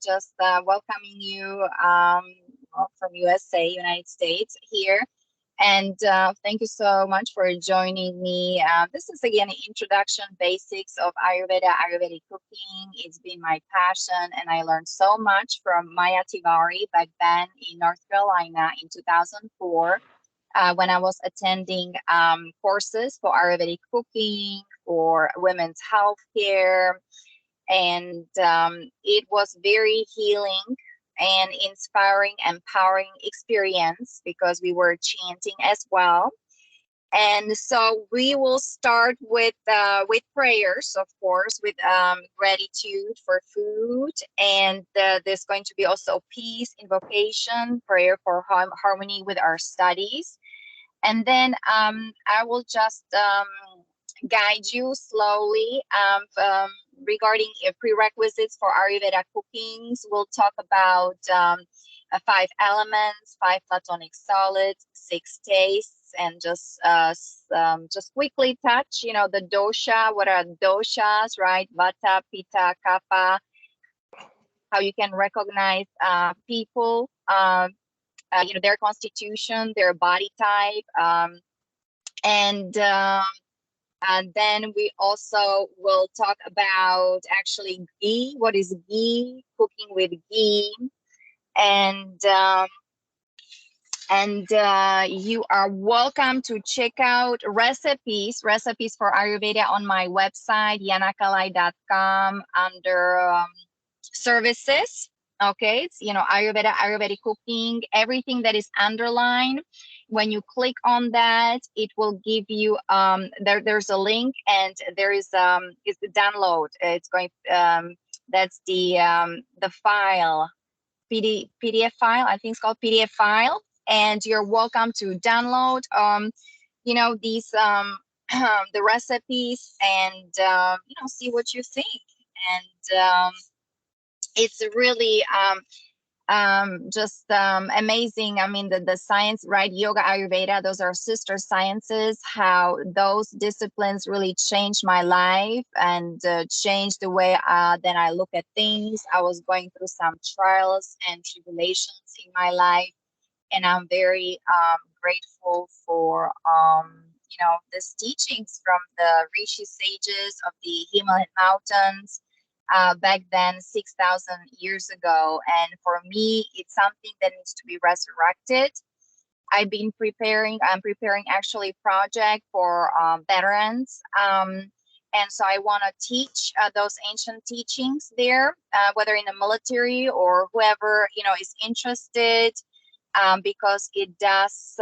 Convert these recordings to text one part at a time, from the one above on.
just welcoming you from USA, United States here. And thank you so much for joining me. This is again an introduction basics of Ayurveda, Ayurvedic cooking. It's been my passion, and I learned so much from Maya Tiwari back then in North Carolina in 2004 when I was attending courses for Ayurvedic cooking, for women's health care, and it was very healing and inspiring, empowering experience because we were chanting as well. And so we will start with prayers, of course, with gratitude for food, and there's going to be also peace, invocation, prayer for harmony with our studies, and then I will just guide you slowly regarding prerequisites for Ayurveda cookings. We'll talk about 5 elements, 5 platonic solids, 6 tastes, and just quickly touch, the dosha. What are doshas, right? Vata, Pitta, Kapha. How you can recognize people, their constitution, their body type, and then we also will talk about actually ghee. What is ghee? Cooking with ghee, and you are welcome to check out recipes for Ayurveda on my website yanakalai.com under services. Okay, it's Ayurveda, Ayurvedic cooking, everything that is underlined. When you click on that, it will give you there's a link, and there is it's the download. It's going that's the file, PDF file. I think it's called PDF file, and you're welcome to download these the recipes, and see what you think. And it's really just amazing. I mean, the science, right? Yoga, Ayurveda, those are sister sciences. How those disciplines really changed my life and changed the way that I look at things. I was going through some trials and tribulations in my life, and I'm very grateful for these teachings from the Rishi sages of the Himalayan mountains. Back then, 6,000 years ago. And for me, it's something that needs to be resurrected. I'm preparing actually a project for veterans. And so I want to teach those ancient teachings there, whether in the military or whoever, is interested, because it does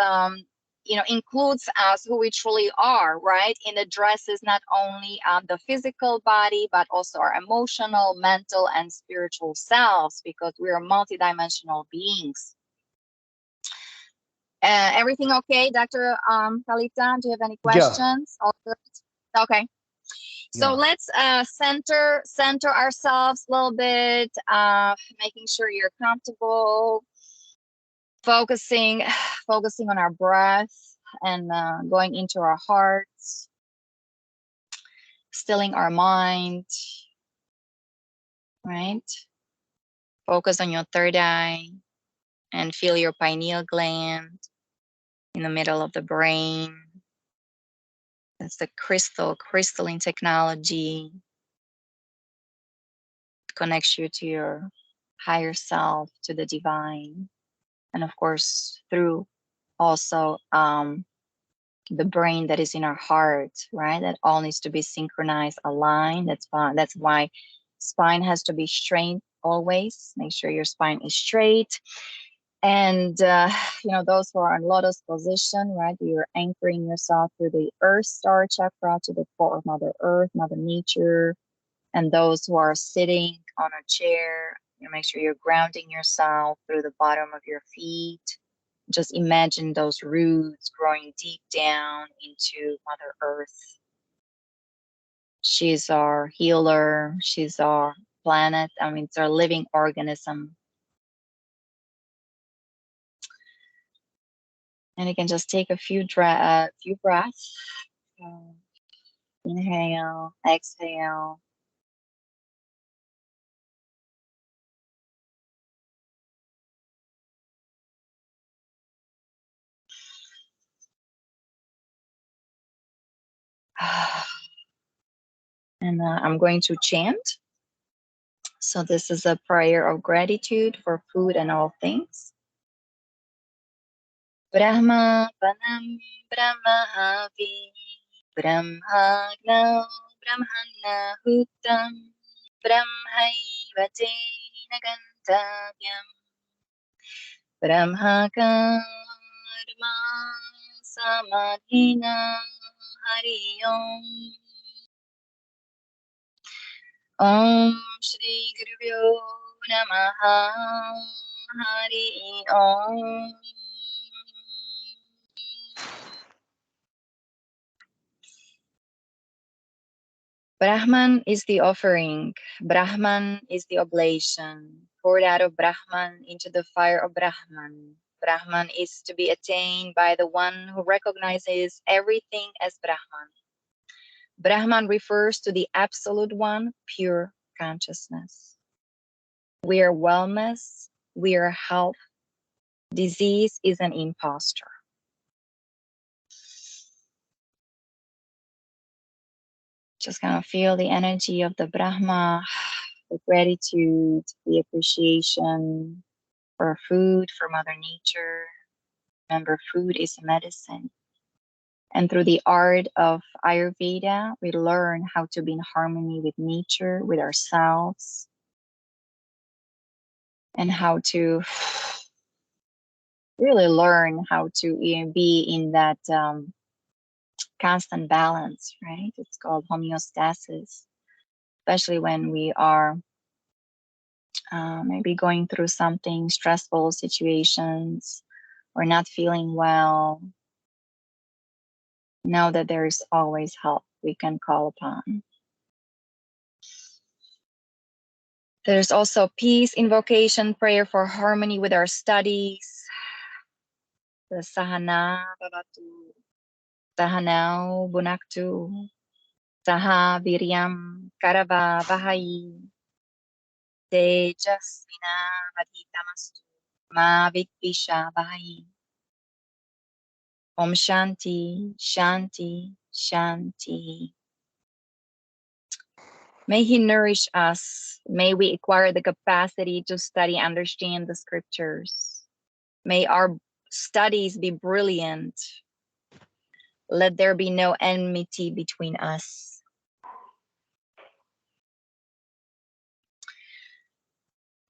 includes us, who we truly are, right? It addresses not only the physical body, but also our emotional, mental, and spiritual selves, because we are multidimensional beings. Everything okay, Dr. Kalita? Do you have any questions? Yeah. All good? Okay. So let's center ourselves a little bit, making sure you're comfortable, focusing on our breath, and going into our hearts, stilling our mind, right? Focus on your third eye and feel your pineal gland in the middle of the brain. That's the crystalline technology. It connects you to your higher self, to the divine, and of course through also the brain that is in our heart, right? That all needs to be synchronized, aligned. That's why spine has to be straight always. Make sure your spine is straight. And those who are in lotus position, right? You're anchoring yourself through the earth star chakra to the core of Mother Earth, Mother Nature. And those who are sitting on a chair, make sure you're grounding yourself through the bottom of your feet. Just imagine those roots growing deep down into Mother Earth. She's our healer. She's our planet. I mean, it's our living organism. And you can just take a few breaths. Inhale, exhale. And I'm going to chant. So this is a prayer of gratitude for food and all things. Brahma Panam Brahma Avi Brahmagno Brahmana Hutam Brahmaiva Tena Gantavyam Brahma Karma Samadhina Hari Om Om Shri Gurubhyo Namaha Hari Om. Brahman is the offering. Brahman is the oblation, poured out of Brahman into the fire of Brahman. Brahman is to be attained by the one who recognizes everything as Brahman. Brahman refers to the absolute one, pure consciousness. We are wellness, we are health. Disease is an imposter. Just kind of feel the energy of the Brahma, the gratitude, the appreciation for food, for Mother Nature. Remember, food is medicine. And through the art of Ayurveda, we learn how to be in harmony with nature, with ourselves, and how to really learn how to be in that constant balance, right? It's called homeostasis, especially when we are maybe going through something stressful situations or not feeling well. Know that there is always help we can call upon. There's also peace invocation, prayer for harmony with our studies. The Sahana Bhavatu, Sahanao Bunaktu, Saha Viryam Karava Vahai, Tejasvina Vaditamastu, Ma Vidvisha Vahai. Om Shanti, Shanti, Shanti. May He nourish us. May we acquire the capacity to study, understand the scriptures. May our studies be brilliant. Let there be no enmity between us.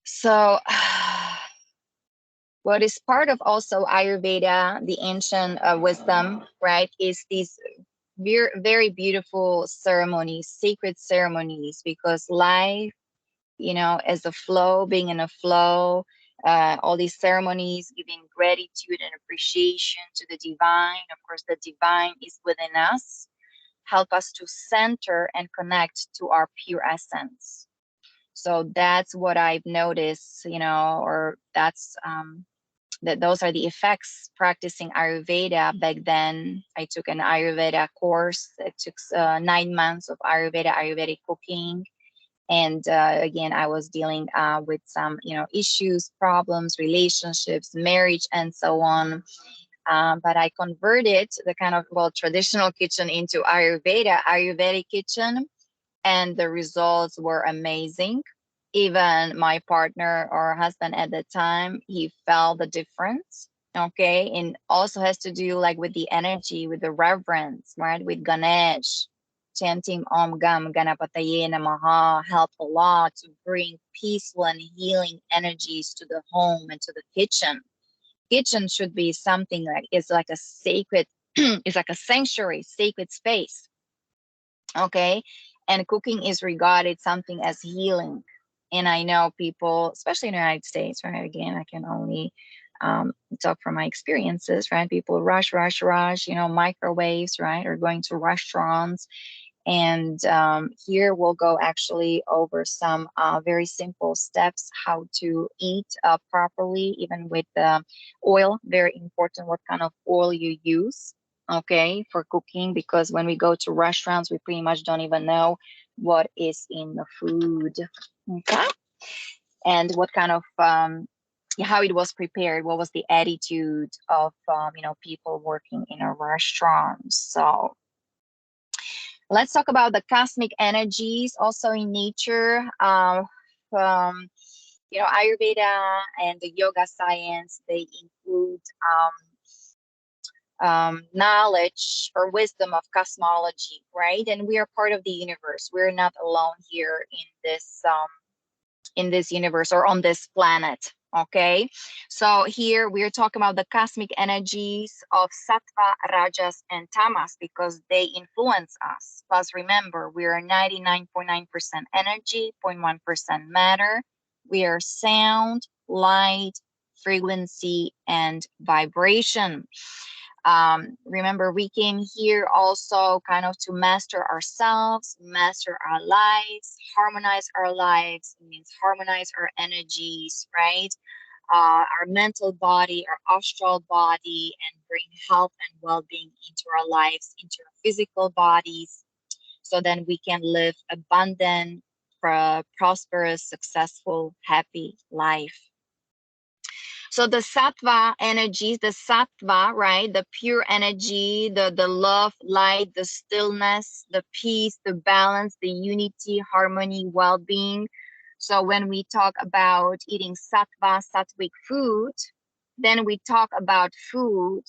So, what is part of also Ayurveda, the ancient wisdom, right, is these very, very beautiful ceremonies, sacred ceremonies, because life, you know, as a flow, being in a flow, all these ceremonies, giving gratitude and appreciation to the divine. Of course, the divine is within us. Help us to center and connect to our pure essence. So that's what I've noticed, you know, or that's that those are the effects practicing Ayurveda. Back then, I took an Ayurveda course. It took 9 months of Ayurvedic cooking. And again, I was dealing with some, you know, issues, problems, relationships, marriage, and so on. But I converted the kind of, well, traditional kitchen into Ayurvedic kitchen, and the results were amazing. Even my partner or husband at the time, he felt the difference. Okay. And also has to do like with the energy, with the reverence, right? With Ganesh, chanting Om Gam Ganapataye Namaha helped a lot to bring peaceful and healing energies to the home and to the kitchen. Kitchen should be something like, it's like a sacred, it's like a sanctuary, sacred space. Okay. And cooking is regarded something as healing. And I know people, especially in the United States, right? Again, I can only talk from my experiences, right? People rush, you know, microwaves, right? Or going to restaurants. And here we'll go actually over some very simple steps how to eat properly, even with oil. Very important what kind of oil you use, okay, for cooking, because when we go to restaurants, we pretty much don't even know what is in the food, okay, and what kind of how it was prepared, what was the attitude of you know, people working in a restaurant. So Let's talk about the cosmic energies also in nature. From Ayurveda and the yoga science, they include knowledge or wisdom of cosmology, right? And we are part of the universe. We're not alone here in this universe or on this planet. Okay, so here we're talking about the cosmic energies of sattva, rajas, and tamas because they influence us. Plus, remember, we are 99.9% energy, 0.1% matter. We are sound, light, frequency, and vibration. Remember, we came here also kind of to master ourselves, master our lives, harmonize our lives. It means harmonize our energies, right? Our mental body, our astral body, and bring health and well-being into our lives, into our physical bodies, so then we can live abundant, prosperous, successful, happy life. So the sattva energies, the sattva, right? The pure energy, the love, light, the stillness, the peace, the balance, the unity, harmony, well-being. So when we talk about eating sattva, sattvic food, then we talk about food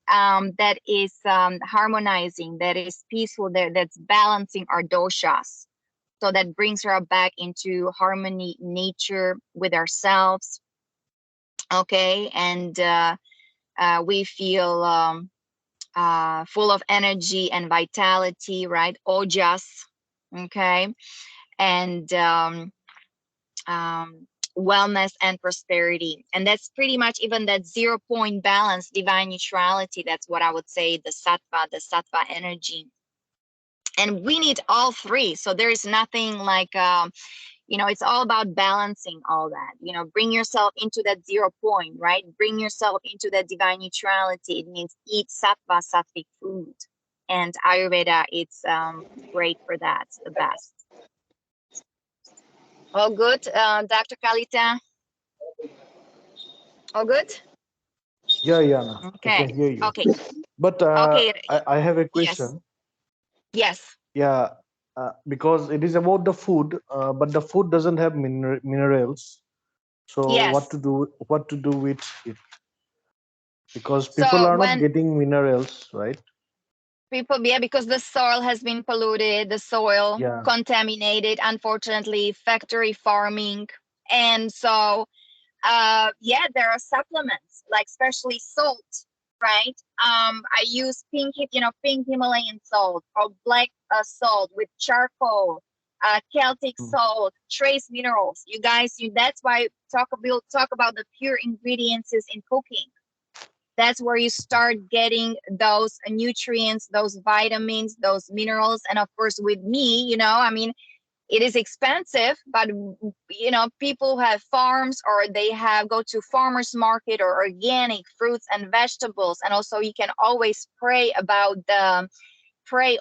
that is harmonizing, that is peaceful, that's balancing our doshas. So that brings her back into harmony, nature with ourselves. Okay, and we feel full of energy and vitality, right? Ojas, okay, and wellness and prosperity. And that's pretty much even that 0 point balance, divine neutrality. That's what I would say, the sattva energy. And we need all three. So there is nothing like it's all about balancing all that. Bring yourself into that 0 point, right? Bring yourself into that divine neutrality. It means eat sattva, sattvic food. And Ayurveda, it's great for that. It's the best. All good, Dr. Kalita? All good? Yeah, Yana, I Okay. can hear you. Okay. But Okay. I have a Yes. question. Yes. Yeah, because it is about the food, but the food doesn't have minerals. So what Yes. to do? What to do with it? Because people So are not when getting minerals, right? people, yeah, because the soil has been polluted, the soil Yeah. contaminated, unfortunately, factory farming. And so yeah, there are supplements like especially salt, right? I use pink Himalayan salt or black salt with charcoal, Celtic Mm. salt, trace minerals. You guys, that's why we'll talk about the pure ingredients in cooking. That's where you start getting those nutrients, those vitamins, those minerals. And of course, with me, I mean, it is expensive, but people have farms or they have go to farmers market or organic fruits and vegetables. And also you can always pray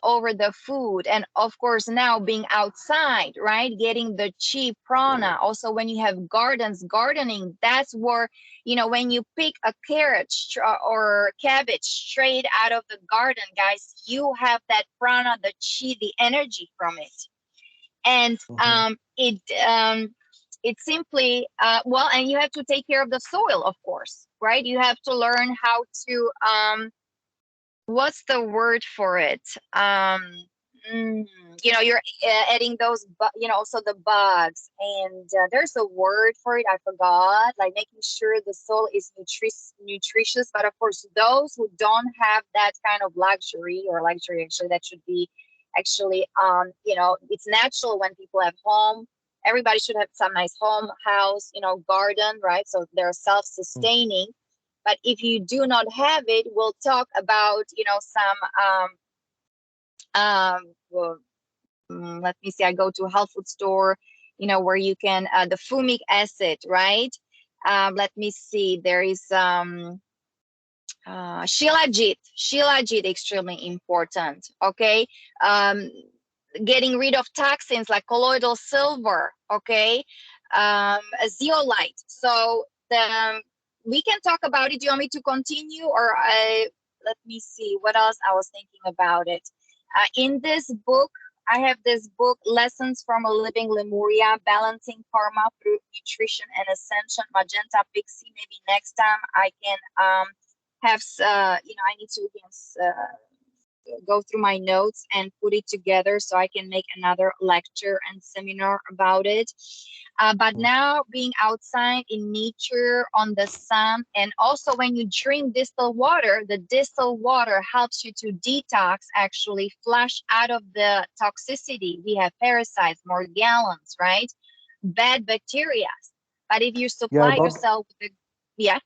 over the food. And of course, now being outside, right, getting the cheap prana. Also when you have gardening, that's where when you pick a carrot or cabbage straight out of the garden, guys, you have that prana, the chi, the energy from it. And Mm-hmm. it simply and you have to take care of the soil, of course, right? You have to learn how to what's the word for it? mm, you're adding those also the bugs, and there's a word for it, I forgot, like making sure the soil is nutritious. But of course, those who don't have that kind of luxury, actually, that should be actually it's natural when people have home. Everybody should have some nice house, garden, right? So they're self-sustaining. But if you do not have it, we'll talk about some well, let me see, I go to a health food store, where you can the fumic acid, right? Let me see, there is shilajit, extremely important. Okay. um, Getting rid of toxins like colloidal silver. Okay. Zeolite. So we can talk about it. Do you want me to continue, or let me see what else I was thinking about it. In this book, I have this book, Lessons from a Living Lemuria, Balancing Karma Through Nutrition and Ascension, Magenta Pixie. Maybe next time I can have, I need to go through my notes and put it together so I can make another lecture and seminar about it. But now being outside in nature on the sun, and also when you drink distilled water, the distilled water helps you to detox, actually flush out of the toxicity. We have parasites, morgellons, right? Bad bacteria. But if you Yeah, supply yourself with yeah.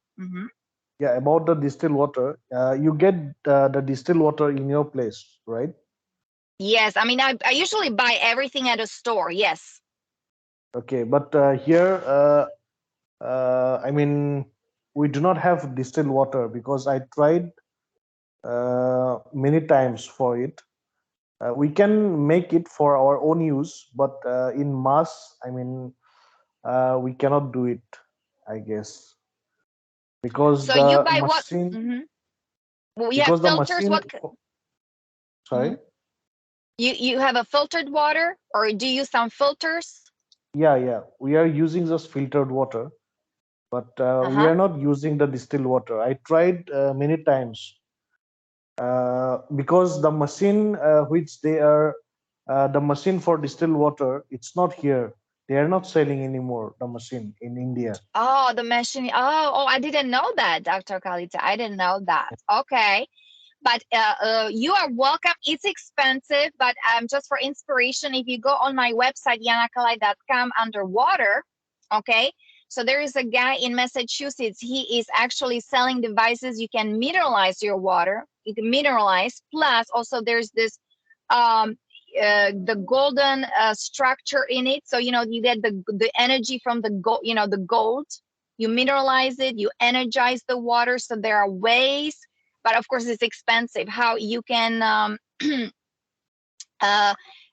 yeah, about the distilled water, you get the distilled water in your place, right? Yes, I mean, I usually buy everything at a store. Yes. Okay, but here, I mean, we do not have distilled water because I tried many times for it. We can make it for our own use, but in mass, I mean, we cannot do it, I guess, because So you the buy what? machine, Well, you have because the filters. machine, Mhm. sorry. You have a filtered water, or do you use some filters? Yeah, we are using just filtered water, but we Uh-huh. are not using the distilled water. I tried many times because the machine which they are the machine for distilled water, it's not here. They are not selling anymore the machine in India. Oh, the machine. Oh, I didn't know that, Dr. Kalita. I didn't know that. Okay. But you are welcome. It's expensive, but just for inspiration, if you go on my website, yanakalai.com, under water, okay? So there is a guy in Massachusetts. He is actually selling devices. You can mineralize your water. You can mineralize. Plus, also there's this um, the golden structure in it. So you get the energy from the gold. The gold. You mineralize it. You energize the water. So there are ways, but of course it's expensive. How you can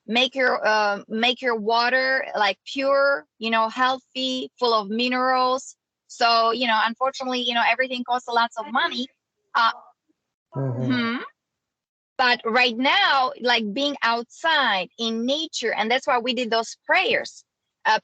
make your water like pure, healthy, full of minerals. So unfortunately, everything costs lots of money. uh, Mhm. hmm. But right now, like being outside in nature, and that's why we did those prayers.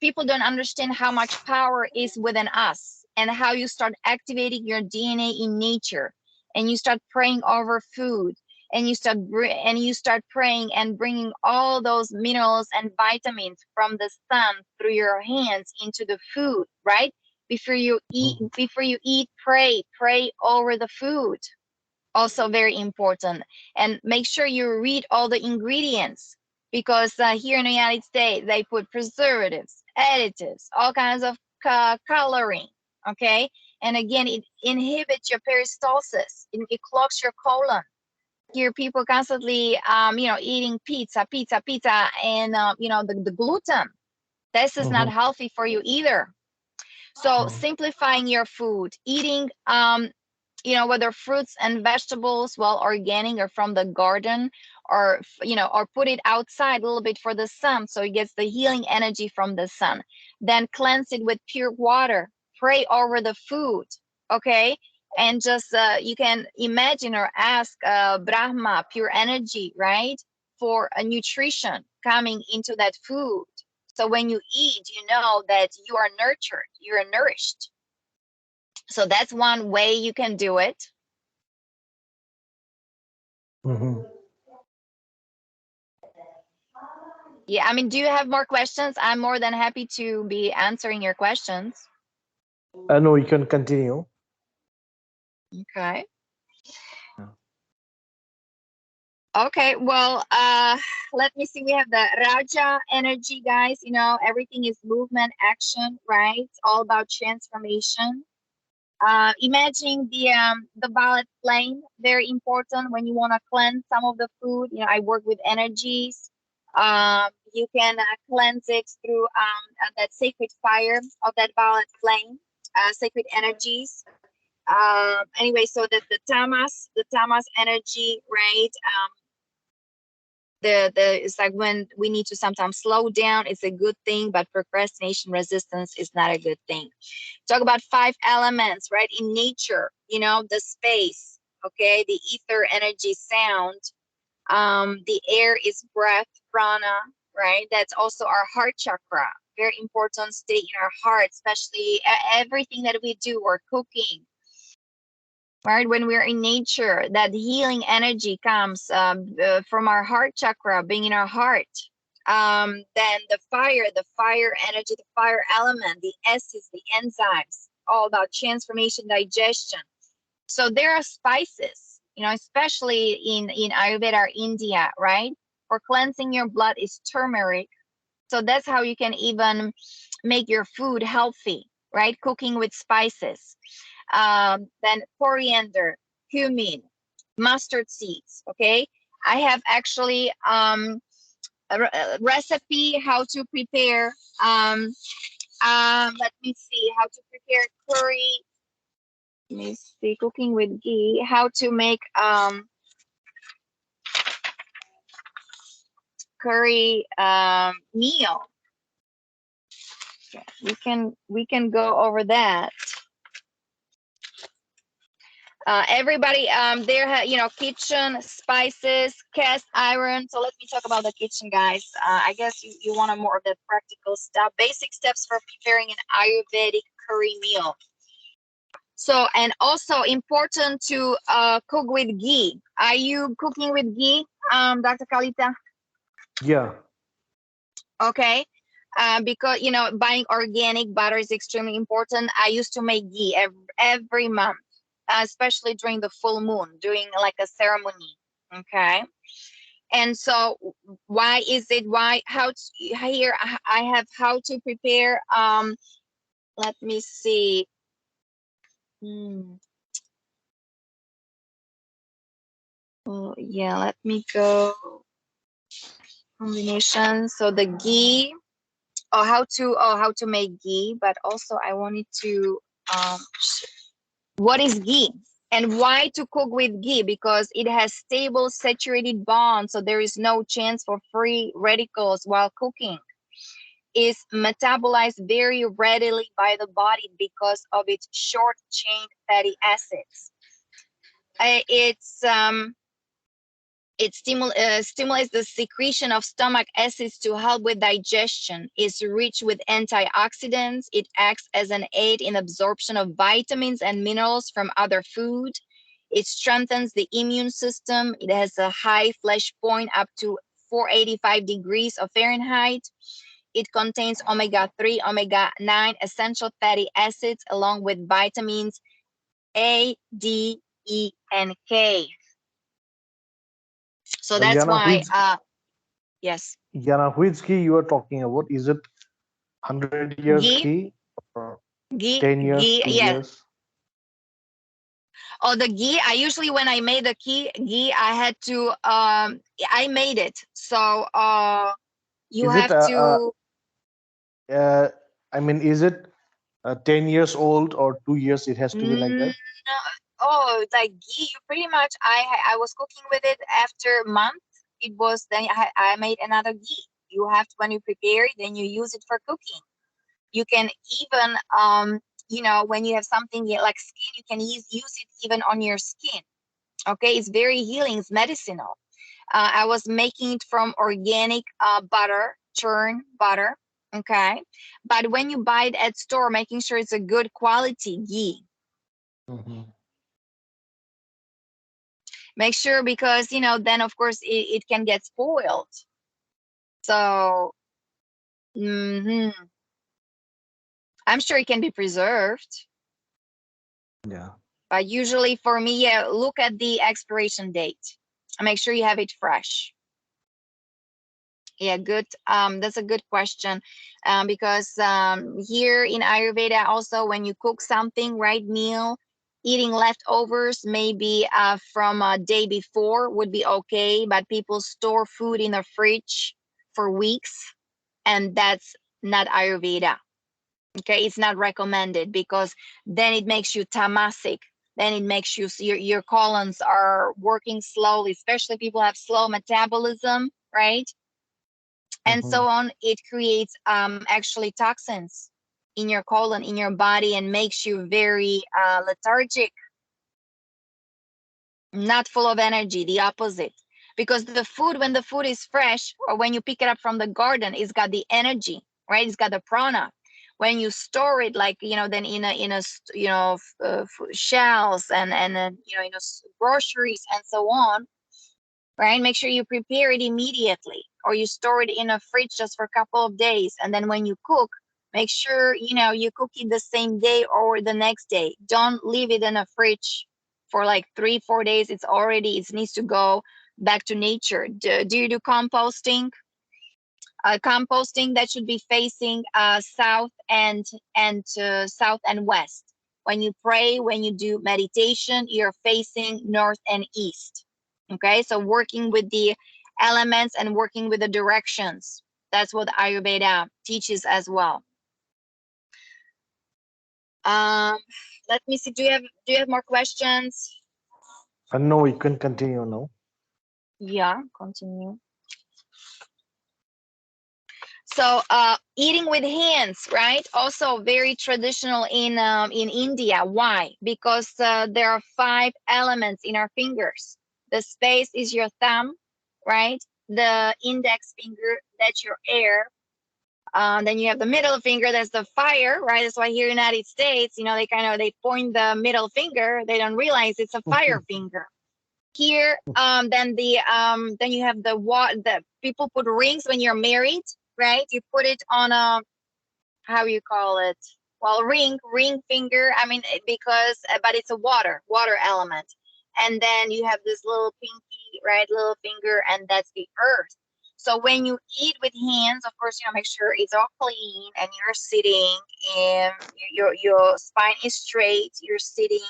People don't understand how much power is within us, and how you start activating your DNA in nature, and you start praying over food, and you start praying and bringing all those minerals and vitamins from the sun through your hands into the food, right? Before you eat, pray over the food, also very important. And make sure you read all the ingredients, because here in the United States they put preservatives, additives, all kinds of coloring, okay? And again, it inhibits your peristalsis. It clogs your colon. Here people constantly eating pizza, and the gluten. This is not Mhm. healthy for you either. So simplifying your food, eating whether fruits and vegetables, well, organic or from the garden, or or put it outside a little bit for the sun, so it gets the healing energy from the sun. Then cleanse it with pure water. Pray over the food, okay? And just you can imagine or ask Brahma, pure energy, right, for a nutrition coming into that food. So when you eat, you know that you are nurtured, you are nourished. So that's one way you can do it. Mhm. Yeah, I mean, do you have more questions? I'm more than happy to be answering your questions. No, you can continue. Okay. Okay, well, let me see. We have the Raja energy, guys. Everything is movement, action, right? It's all about transformation. Imagine the violet flame, very important when you want to cleanse some of the food. I work with energies. You can cleanse it through that sacred fire of that violet flame, sacred energies. Anyway, so that the tamas energy, right? The it's like when we need to sometimes slow down, it's a good thing, but procrastination, resistance is not a good thing. Talk about 5 elements, right? In nature, the space, okay, the ether, energy, sound, The air is breath, prana, right? That's also our heart chakra. Very important state in our heart, especially everything that we do or cooking, right? When we're in nature, that healing energy comes from our heart chakra, being in our heart. Then the fire energy, the fire element, the acids, the enzymes, all about transformation, digestion. So there are spices, you know, especially in Ayurveda or India, right? For cleansing your blood is turmeric. So that's how you can even make your food healthy, right? Cooking with spices. Then coriander, cumin, mustard seeds. Okay, I have actually a recipe how to prepare. Let me see how to prepare curry. Let me see, cooking with ghee. How to make curry meal. We can go over that. Everybody there, you know, kitchen spices, cast iron. So let me talk about the kitchen, guys. I guess you want more of the practical stuff, basic steps for preparing an Ayurvedic curry meal. So, and also important to cook with ghee. Are you cooking with ghee, Dr. Kalita? Yeah. Okay. Because, you know, buying organic butter is extremely important. I used to make ghee every month, especially during the full moon, doing like a ceremony. Okay. And so why is it, here I have how to prepare, let me see. Oh, yeah, let me go. Combination. So the ghee, how to make ghee, but also I wanted to what is ghee and why to cook with ghee, because it has stable saturated bonds, so there is no chance for free radicals while cooking. Is metabolized very readily by the body because of its short chain fatty acids. It stimulates the secretion of stomach acids to help with digestion. It's rich with antioxidants. It acts as an aid in absorption of vitamins and minerals from other food. It strengthens the immune system. It has a high flash point up to 485 degrees of Fahrenheit. It contains omega-3, omega-9 essential fatty acids along with vitamins A, D, E, and K. So that's Yana, why, which yes. Yana, which ghee you are talking about? Is it 100 years Ghee, ghee or ghee, 10 years, ghee, two yes. years? Oh, the ghee, I usually, when I made the ghee, I had to, I made it. So, you Is it have to, uh, I mean, is it 10 years old or 2 years? It has to be like mm, that. oh, like ghee, you pretty much, I was cooking with it after a month. It was, then I made another ghee. You have to, when you prepare it, then you use it for cooking. You can even, you know, when you have something like skin, you can use it even on your skin. Okay, it's very healing, it's medicinal. I was making it from organic butter, churn butter. Okay, but when you buy it at store, making sure it's a good quality ghee. Mm-hmm. Make sure, because you know, then of course it can get spoiled. So I'm sure it can be preserved, Yeah. but usually for me, yeah, look at the expiration date. Make sure you have it fresh. Yeah, good. That's a good question, because here in Ayurveda, also when you cook something, right, meal, eating leftovers maybe from a day before would be okay, but people store food in the fridge for weeks, and that's not Ayurveda. Okay, it's not recommended, because then it makes you tamasic. Then it makes you, your colons are working slowly, especially people have slow metabolism, right? And Mm-hmm. so on. It creates actually toxins in your colon, in your body, and makes you very lethargic, not full of energy, the opposite. because the food, when the food is fresh or when you pick it up from the garden, it's got the energy, right? It's got the prana. When you store it, like, then in a shells and then groceries and so on, right? Make sure you prepare it immediately, or you store it in a fridge just for a couple of days, and then when you cook, make sure you cook it the same day or the next day. Don't leave it in a fridge for like 3-4 days. It needs to go back to nature. Do you do composting? Composting, that should be facing south and south and west. When you pray, when you do meditation, you're facing north and east. Okay, so working with the elements and working with the directions. That's what Ayurveda teaches as well. Let me see. Do you have more questions? No, we can continue now. Yeah, continue. So eating with hands, right? Also very traditional in India. Why? Because there are 5 elements in our fingers. The space is your thumb, right? The index finger, that's your air. Then you have the middle finger, that's the fire, right? That's why here in the United States, they point the middle finger. They don't realize it's a fire finger. Here, then you have the people put rings when you're married, right? You put it on a, how you call it? Well, ring finger. I mean, because but it's a water element. And then you have this little pinky, right? Little finger, and that's the earth. So when you eat with hands, of course, make sure it's all clean and you're sitting and your spine is straight. You're sitting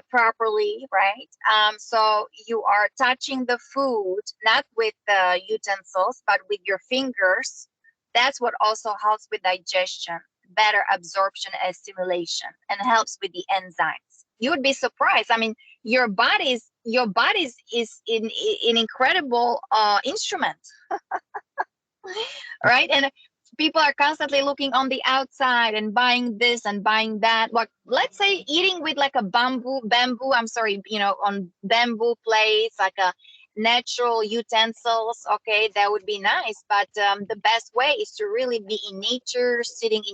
properly, right? So you are touching the food, not with the utensils, but with your fingers. That's what also helps with digestion, better absorption, assimilation, and helps with the enzymes. You would be surprised. I mean, your body is an incredible instrument, right? And people are constantly looking on the outside and buying this and buying that. Like, let's say eating with like a bamboo, on bamboo plates, like a natural utensils. Okay, that would be nice. But the best way is to really be in nature, sitting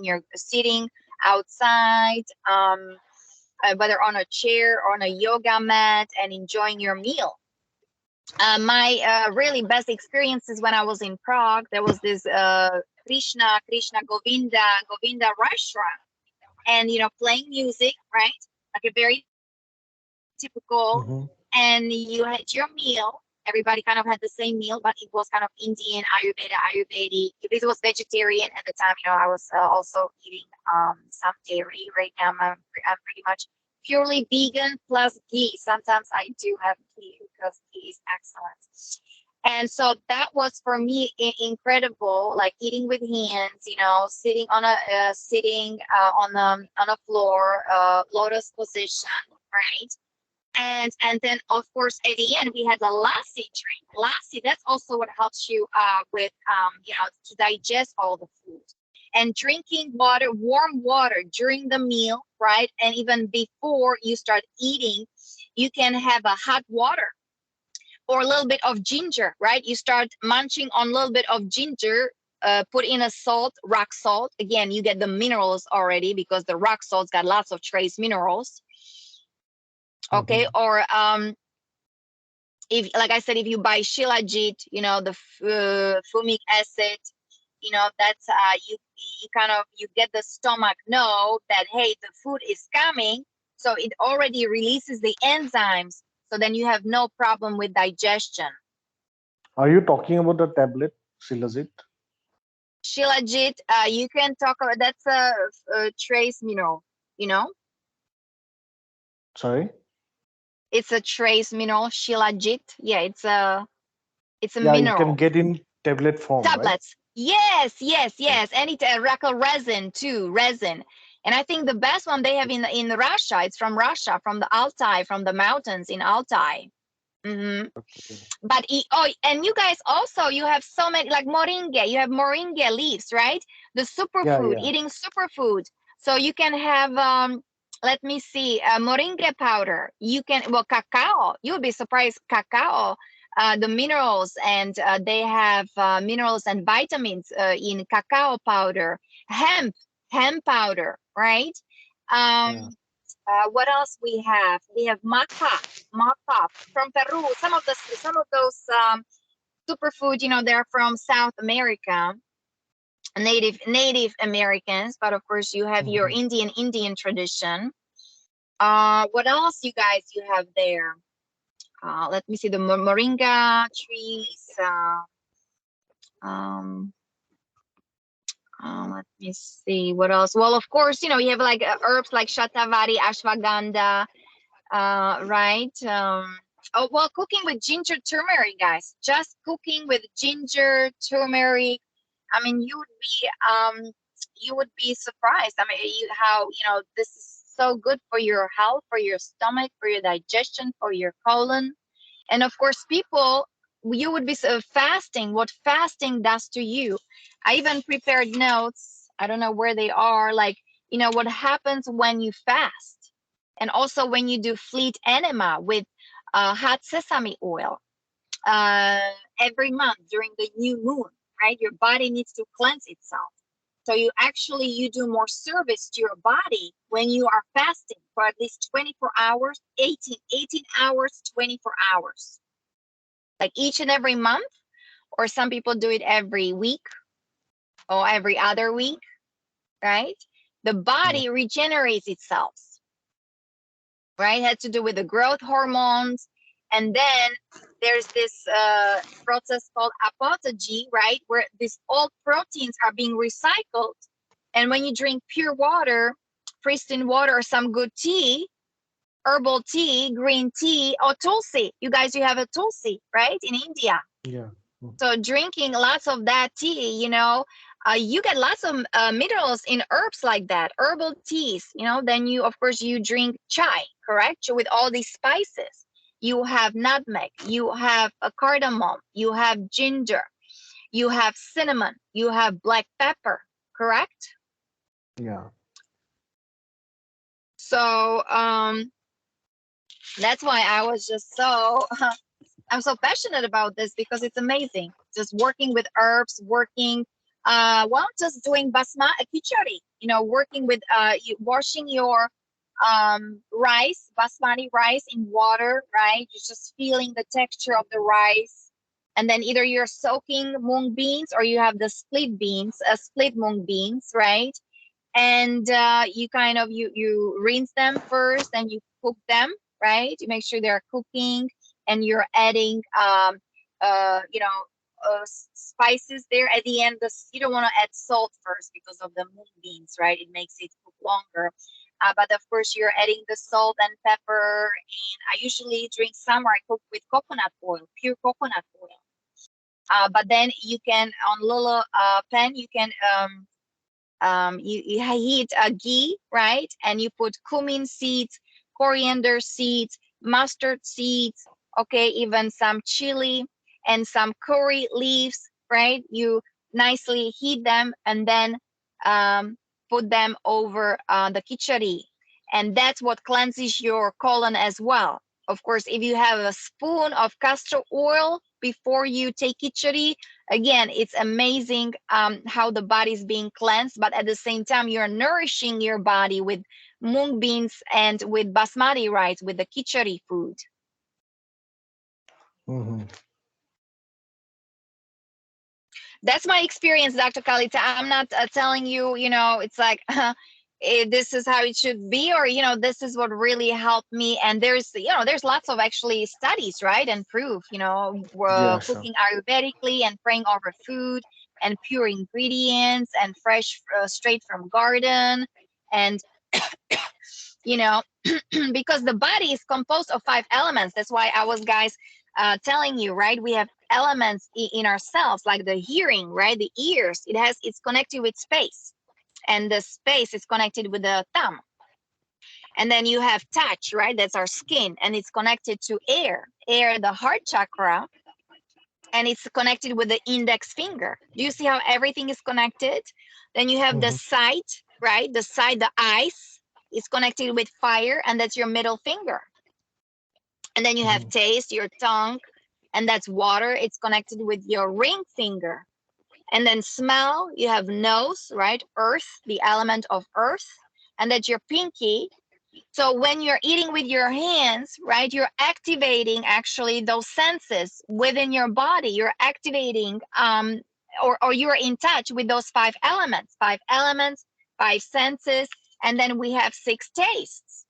outside, whether on a chair or on a yoga mat, and enjoying your meal. My really best experiences when I was in Prague, there was this Krishna Govinda restaurant, and playing music, right? Like a very typical, and you had your meal. Everybody kind of had the same meal, but it was kind of Indian, Ayurvedic. This was vegetarian at the time. I was also eating some dairy. Right now, I'm pretty much purely vegan plus ghee. Sometimes I do have ghee because ghee is excellent. And so that was for me incredible, like eating with hands, sitting on a floor, lotus position, right? And then of course at the end we had the lassi drink. Lassi, that's also what helps you with to digest all the food. And drinking water, warm water during the meal, right? And even before you start eating, you can have a hot water or a little bit of ginger, right? You start munching on a little bit of ginger, put in a salt, rock salt. Again, you get the minerals already because the rock salt's got lots of trace minerals. Okay, or if, like I said, if you buy shilajit, the fumic acid, that's you get the stomach know that, hey, the food is coming, so it already releases the enzymes, so then you have no problem with digestion. Are you talking about the tablet Shilajit? Shilajit, you can talk about, that's a trace mineral, Sorry? It's a trace mineral, shilajit. Yeah, it's a Yeah, you mineral. can get in tablet form, Tablets. Right? Yes. And it's a resin too, resin. And I think the best one they have in Russia, it's from Russia, from the Altai, from the mountains in Altai. Okay. But and you guys also, you have so many, like moringa. You have moringa leaves, right? The superfood, eating superfood. So you can have let me see, moringa powder. You can, cacao. You'll be surprised, cacao. the minerals, and they have minerals and vitamins in cacao powder, hemp powder, right? Yeah. What else we have? We have maca from Peru. Some of those superfood, you know, they're from South America, Native Americans, but of course you have your Mhm. Indian tradition. What else, you guys, you have there? Let me see, the moringa trees. Um, let me see what else. Well, of course, you know, you have like herbs like shatavari, ashwagandha, right? Oh, well, cooking with ginger, turmeric, guys. Just cooking with ginger, turmeric. I mean, you would be surprised. I mean, how, you know, this is so good for your health, for your stomach, for your digestion, for your colon. And of course, people, you would be fasting, what fasting does to you. I even prepared notes. I don't know where they are. Like, you know, what happens when you fast. And also when you do fleet enema with hot sesame oil uh, every month during the new moon, right? Your body needs to cleanse itself. So you do more service to your body when you are fasting for at least 24 hours, 18 hours, 24 hours, like each and every month, or some people do it every week or every other week, right? The Yeah. body regenerates itself, right? It has to do with the growth hormones. And then there's this process called apoptogy, right? Where these old proteins are being recycled. And when you drink pure water, pristine water, or some good tea, herbal tea, green tea, or tulsi. You guys, you have a tulsi, right? In India. Yeah. Mm. So drinking lots of that tea, you know, you get lots of minerals in herbs like that, herbal teas, you know. Then you, of course, you drink chai, correct? With all these spices. You have nutmeg, you have a cardamom, you have ginger, you have cinnamon, you have black pepper, correct? Yeah. So that's why I was just so I'm so passionate about this, because it's amazing. Just working with herbs, working, well, just doing khichdi, you know, working with, washing your rice, basmati rice in water, right? You're just feeling the texture of the rice. And then either you're soaking mung beans, or you have the split beans, split mung beans, right? And you kind of, you rinse them first, and you cook them, right? You make sure they're cooking, and you're adding you know, spices there at the end. You don't want to add salt first because of the mung beans, right? It makes it cook longer. But of course, you're adding the salt and pepper. And I usually drink summer, I cook with coconut oil, pure coconut oil. But then you can, on little pan, you can you heat a ghee, right? And you put cumin seeds, coriander seeds, mustard seeds, okay, even some chili and some curry leaves, right? You nicely heat them, and then um, put them over the khichdi. And that's what cleanses your colon as well. Of course, if you have a spoon of castor oil before you take khichdi, again, it's amazing how the body is being cleansed, but at the same time, you're nourishing your body with mung beans and with basmati rice, with the khichdi food. Mhm. That's my experience, Dr. Kalita. I'm not telling you, you know, it's like this is how it should be, or, you know, this is what really helped me. And there's, you know, there's lots of actually studies, right? And proof, you know, Yeah. Sure. cooking Ayurvedically and praying over food and pure ingredients and fresh, straight from garden. And, you know, because the body is composed of 5 elements. That's why I was, guys, telling you, right? We have elements in ourselves, like the hearing, right? The ears, it's connected with space, and the space is connected with the thumb. And then you have touch, right? That's our skin, and it's connected to air, the heart chakra, and it's connected with the index finger. Do you see how everything is connected? Then you have the Mhm. sight, right? The sight, the eyes is connected with fire, and that's your middle finger. And then you have Mhm. taste, your tongue, and that's water. It's connected with your ring finger. And then smell, you have nose, right? Earth, the element of earth, and that's your pinky. So when you're eating with your hands, right, you're activating actually those senses within your body. You're activating, or you're in touch with those five elements, five senses, and then we have six tastes.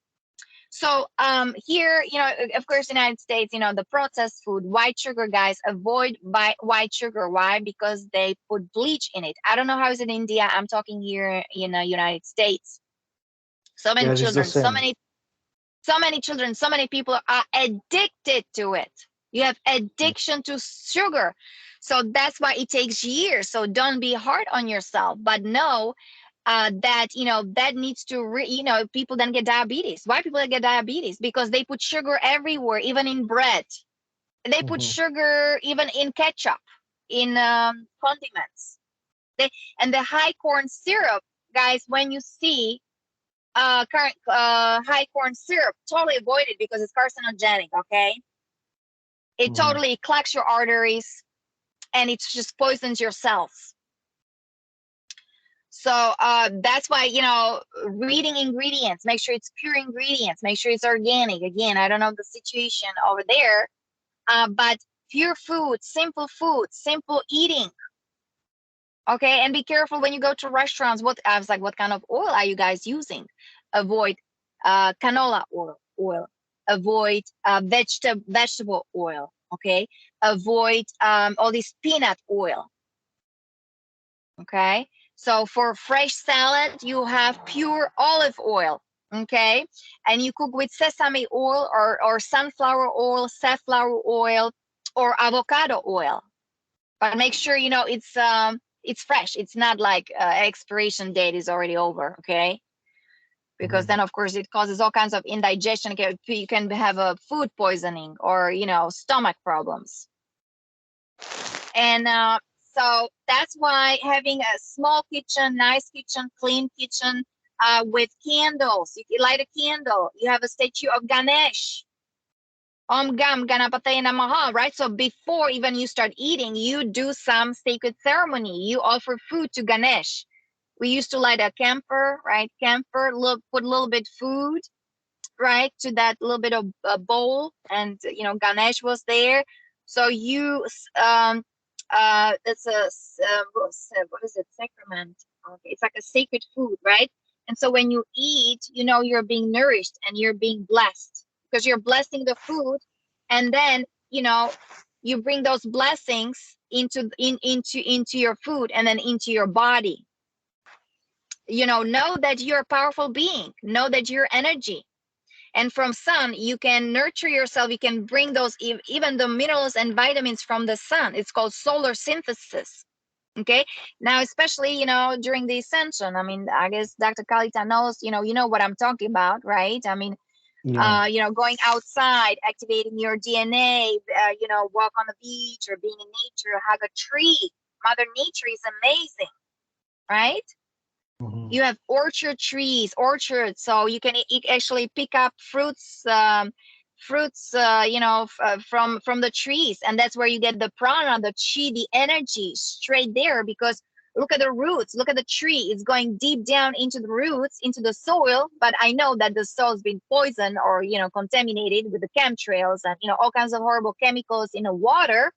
So here, of course, United States, the processed food, white sugar, guys, avoid white sugar. Why? Because they put bleach in it. I don't know how it's in India. I'm talking here in the United States. So many Yes, it's the children, same. so many children, so many people are addicted to it. You have addiction to sugar. So that's why it takes years. So don't be hard on yourself, but know that, that needs to, people then get diabetes. Why people get diabetes? Because they put sugar everywhere, even in bread. They put Mhm. sugar even in ketchup, in condiments. And the high corn syrup, guys, when you see high corn syrup, totally avoid it because it's carcinogenic. Okay, it Mhm. totally clogs your arteries and it just poisons your cells. So that's why, reading ingredients, make sure it's pure ingredients, make sure it's organic. Again, I don't know the situation over there, but pure food, simple eating. Okay, and be careful when you go to restaurants. I was like, what kind of oil are you guys using? Avoid canola oil. Avoid vegetable oil. Okay, avoid all this peanut oil. Okay, so for fresh salad, you have pure olive oil. Okay, and you cook with sesame oil or sunflower oil, safflower oil, or avocado oil. But make sure it's fresh. It's not like expiration date is already over. Okay, because Mhm. then of course it causes all kinds of indigestion. You can have a food poisoning or stomach problems. And so that's why having a small kitchen, nice kitchen, clean kitchen, with candles. You can light a candle. You have a statue of Ganesh. Om Gam Ganapataye Namaha, right? So before even you start eating, you do some sacred ceremony. You offer food to Ganesh. We used to light a camphor, right? Camphor, put a little bit food, right, to that little bit of bowl, and Ganesh was there. So you that's what is it, sacrament? Okay, it's like a sacred food, right? And so when you eat, you're being nourished and you're being blessed because you're blessing the food, and then you bring those blessings into your food and then into your body. Know that you're a powerful being, know that you're energy. And from sun, you can nurture yourself. You can bring those, even the minerals and vitamins from the sun. It's called solar synthesis. Okay. Now, especially, during the ascension, I mean, I guess Dr. Kalita knows, you know what I'm talking about, right? I mean, Yeah. going outside, activating your DNA, walk on the beach or being in nature, hug a tree. Mother Nature is amazing, right? Mhm. You have orchards, so you can actually pick up fruits, from the trees, and that's where you get the prana, the chi, the energy straight there. Because look at the roots, look at the tree, it's going deep down into the roots, into the soil. But I know that the soil's been poisoned or contaminated with the chemtrails and all kinds of horrible chemicals in the water,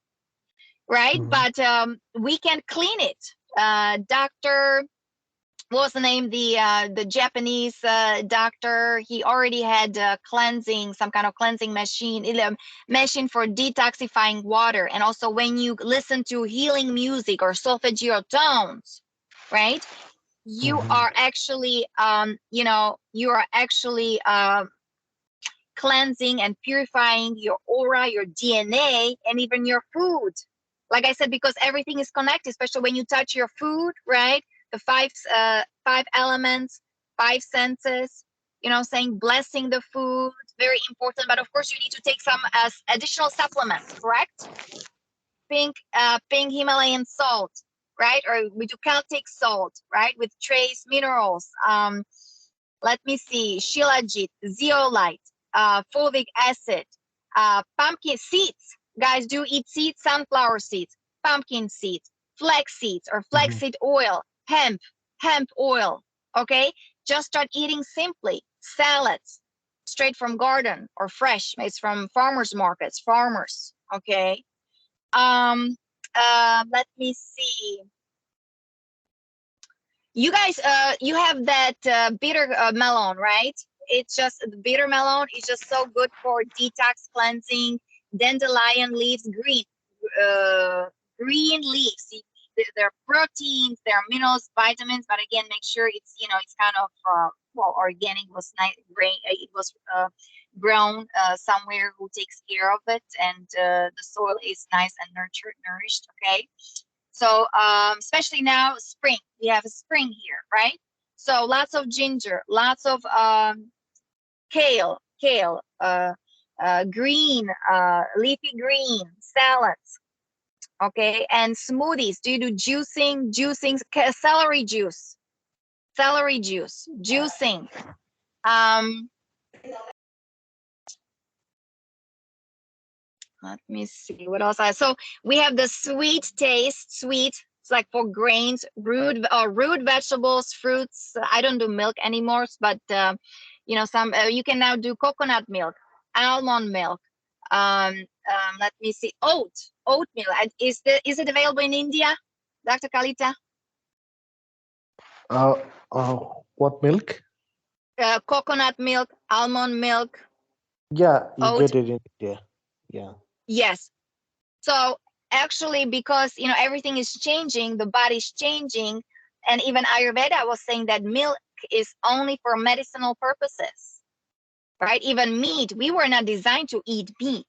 right? Mhm. But we can clean it. Dr. What was the name? The Japanese doctor. He already had cleansing, some kind of cleansing machine, machine for detoxifying water. And also, when you listen to healing music or solfeggio tones, right? You Mhm. are actually, cleansing and purifying your aura, your DNA, and even your food. Like I said, because everything is connected, especially when you touch your food, right? The five elements, five senses, saying blessing the food, very important. But of course, you need to take some additional supplements, correct? Pink Himalayan salt, right? Or we do Celtic salt, right? With trace minerals. Let me see, shilajit, zeolite, fulvic acid, pumpkin seeds, guys, do eat seeds, sunflower seeds, pumpkin seeds, flax seeds or flaxseed oil, hemp oil. Okay, just start eating simply salads, straight from garden or fresh. It's from farmers markets, farmers. Okay. Let me see. You guys, you have that bitter melon, right? It's just the bitter melon is just so good for detox cleansing. Dandelion leaves, green leaves. There are proteins, there are minerals, vitamins, but again, make sure it's it's kind of well, organic. Was nice, it was grown somewhere who takes care of it, and the soil is nice and nourished. Okay. So especially now, spring, we have a spring here, right? So lots of ginger, lots of kale, green, leafy green, salads, okay, and smoothies. Do you do juicing? Celery juice, juicing. Let me see what else. So we have the sweet taste, sweet. It's like for grains, root vegetables, fruits. I don't do milk anymore, but some you can now do coconut milk, almond milk. Let me see, oatmeal. Is it available in India, Dr. Kalita? Uh, what milk? Coconut milk, almond milk, Yeah, you oat. get it in India. Yeah. Yes. So actually, because everything is changing, the body's changing, and even Ayurveda was saying that milk is only for medicinal purposes, right? Even meat, we were not designed to eat meat.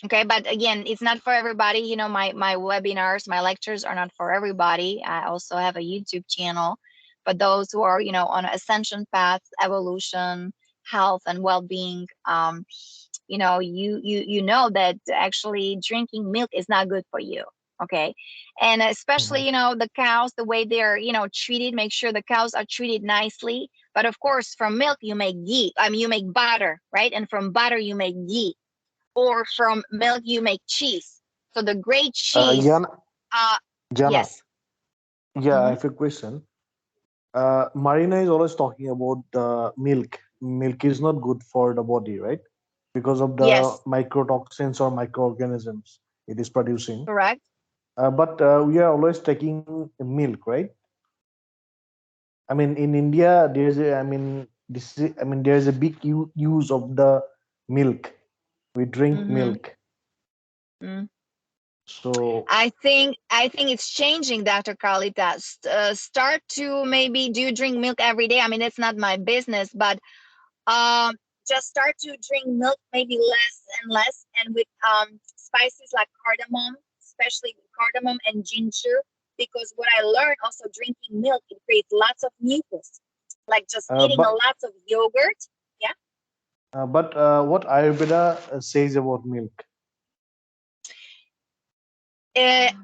Okay, but again, it's not for everybody. My webinars, my lectures are not for everybody. I also have a YouTube channel, but those who are on an ascension path, evolution, health, and well-being, you know that actually drinking milk is not good for you. Okay, and especially the cows, the way they're treated, make sure the cows are treated nicely. But of course, from milk you make ghee. I mean, you make butter, right? And from butter you make ghee, or from milk you make cheese. So the great cheese. Jana, uh Jana, yes. yeah, I Hmm. have a question. Marina is always talking about the milk. Milk is not good for the body, right? Because of the Yes, microtoxins or microorganisms it is producing. correct. But we are always taking milk, right? I mean, in India, there's a big use of the milk. We drink Mm-hmm. milk. So, I think it's changing, Dr. Kalita. Start to, maybe, do you drink milk every day? I mean, it's not my business, but um, just start to drink milk maybe less and less, and with spices like cardamom, especially cardamom and ginger. Because what I learned also, drinking milk, it creates lots of mucus, like just eating a but lot of yogurt. Yeah. what Ayurveda says about milk?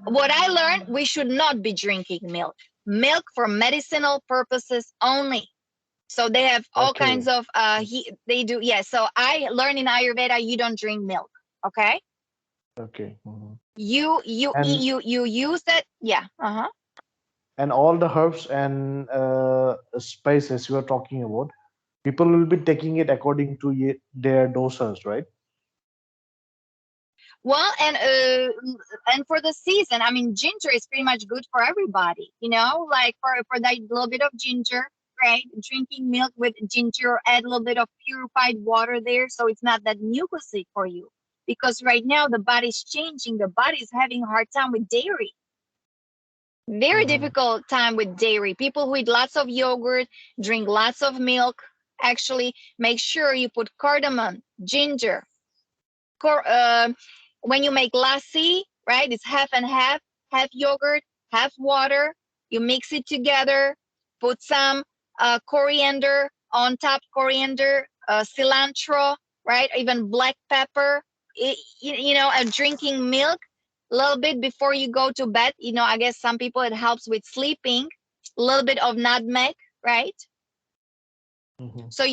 What I learned, we should not be drinking milk. Milk for medicinal purposes only. So they have all kinds Okay, of they do, yeah. So I learned in Ayurveda, you don't drink milk. Okay. okay. Mhm. And You use that, yeah. Uh-huh. all the herbs and spices you are talking about, people will be taking it according to their doses, right? Well, and for the season, I mean, ginger is pretty much good for everybody, like for that little bit of ginger, right? Drinking milk with ginger, add a little bit of purified water there, so it's not that mucousy for you. Because right now the body's changing, the body's having a hard time with dairy. Very Hmm. difficult time with dairy. People who eat lots of yogurt, drink lots of milk, actually make sure you put cardamom, ginger, cor- uh, when you make lassi, right? It's half and half yogurt, half water. You mix it together, put some coriander on top, cilantro, right? Even black pepper. Drinking milk a little bit before you go to bed. I guess some people, it helps with sleeping. A little bit of nutmeg, right? Hmm. So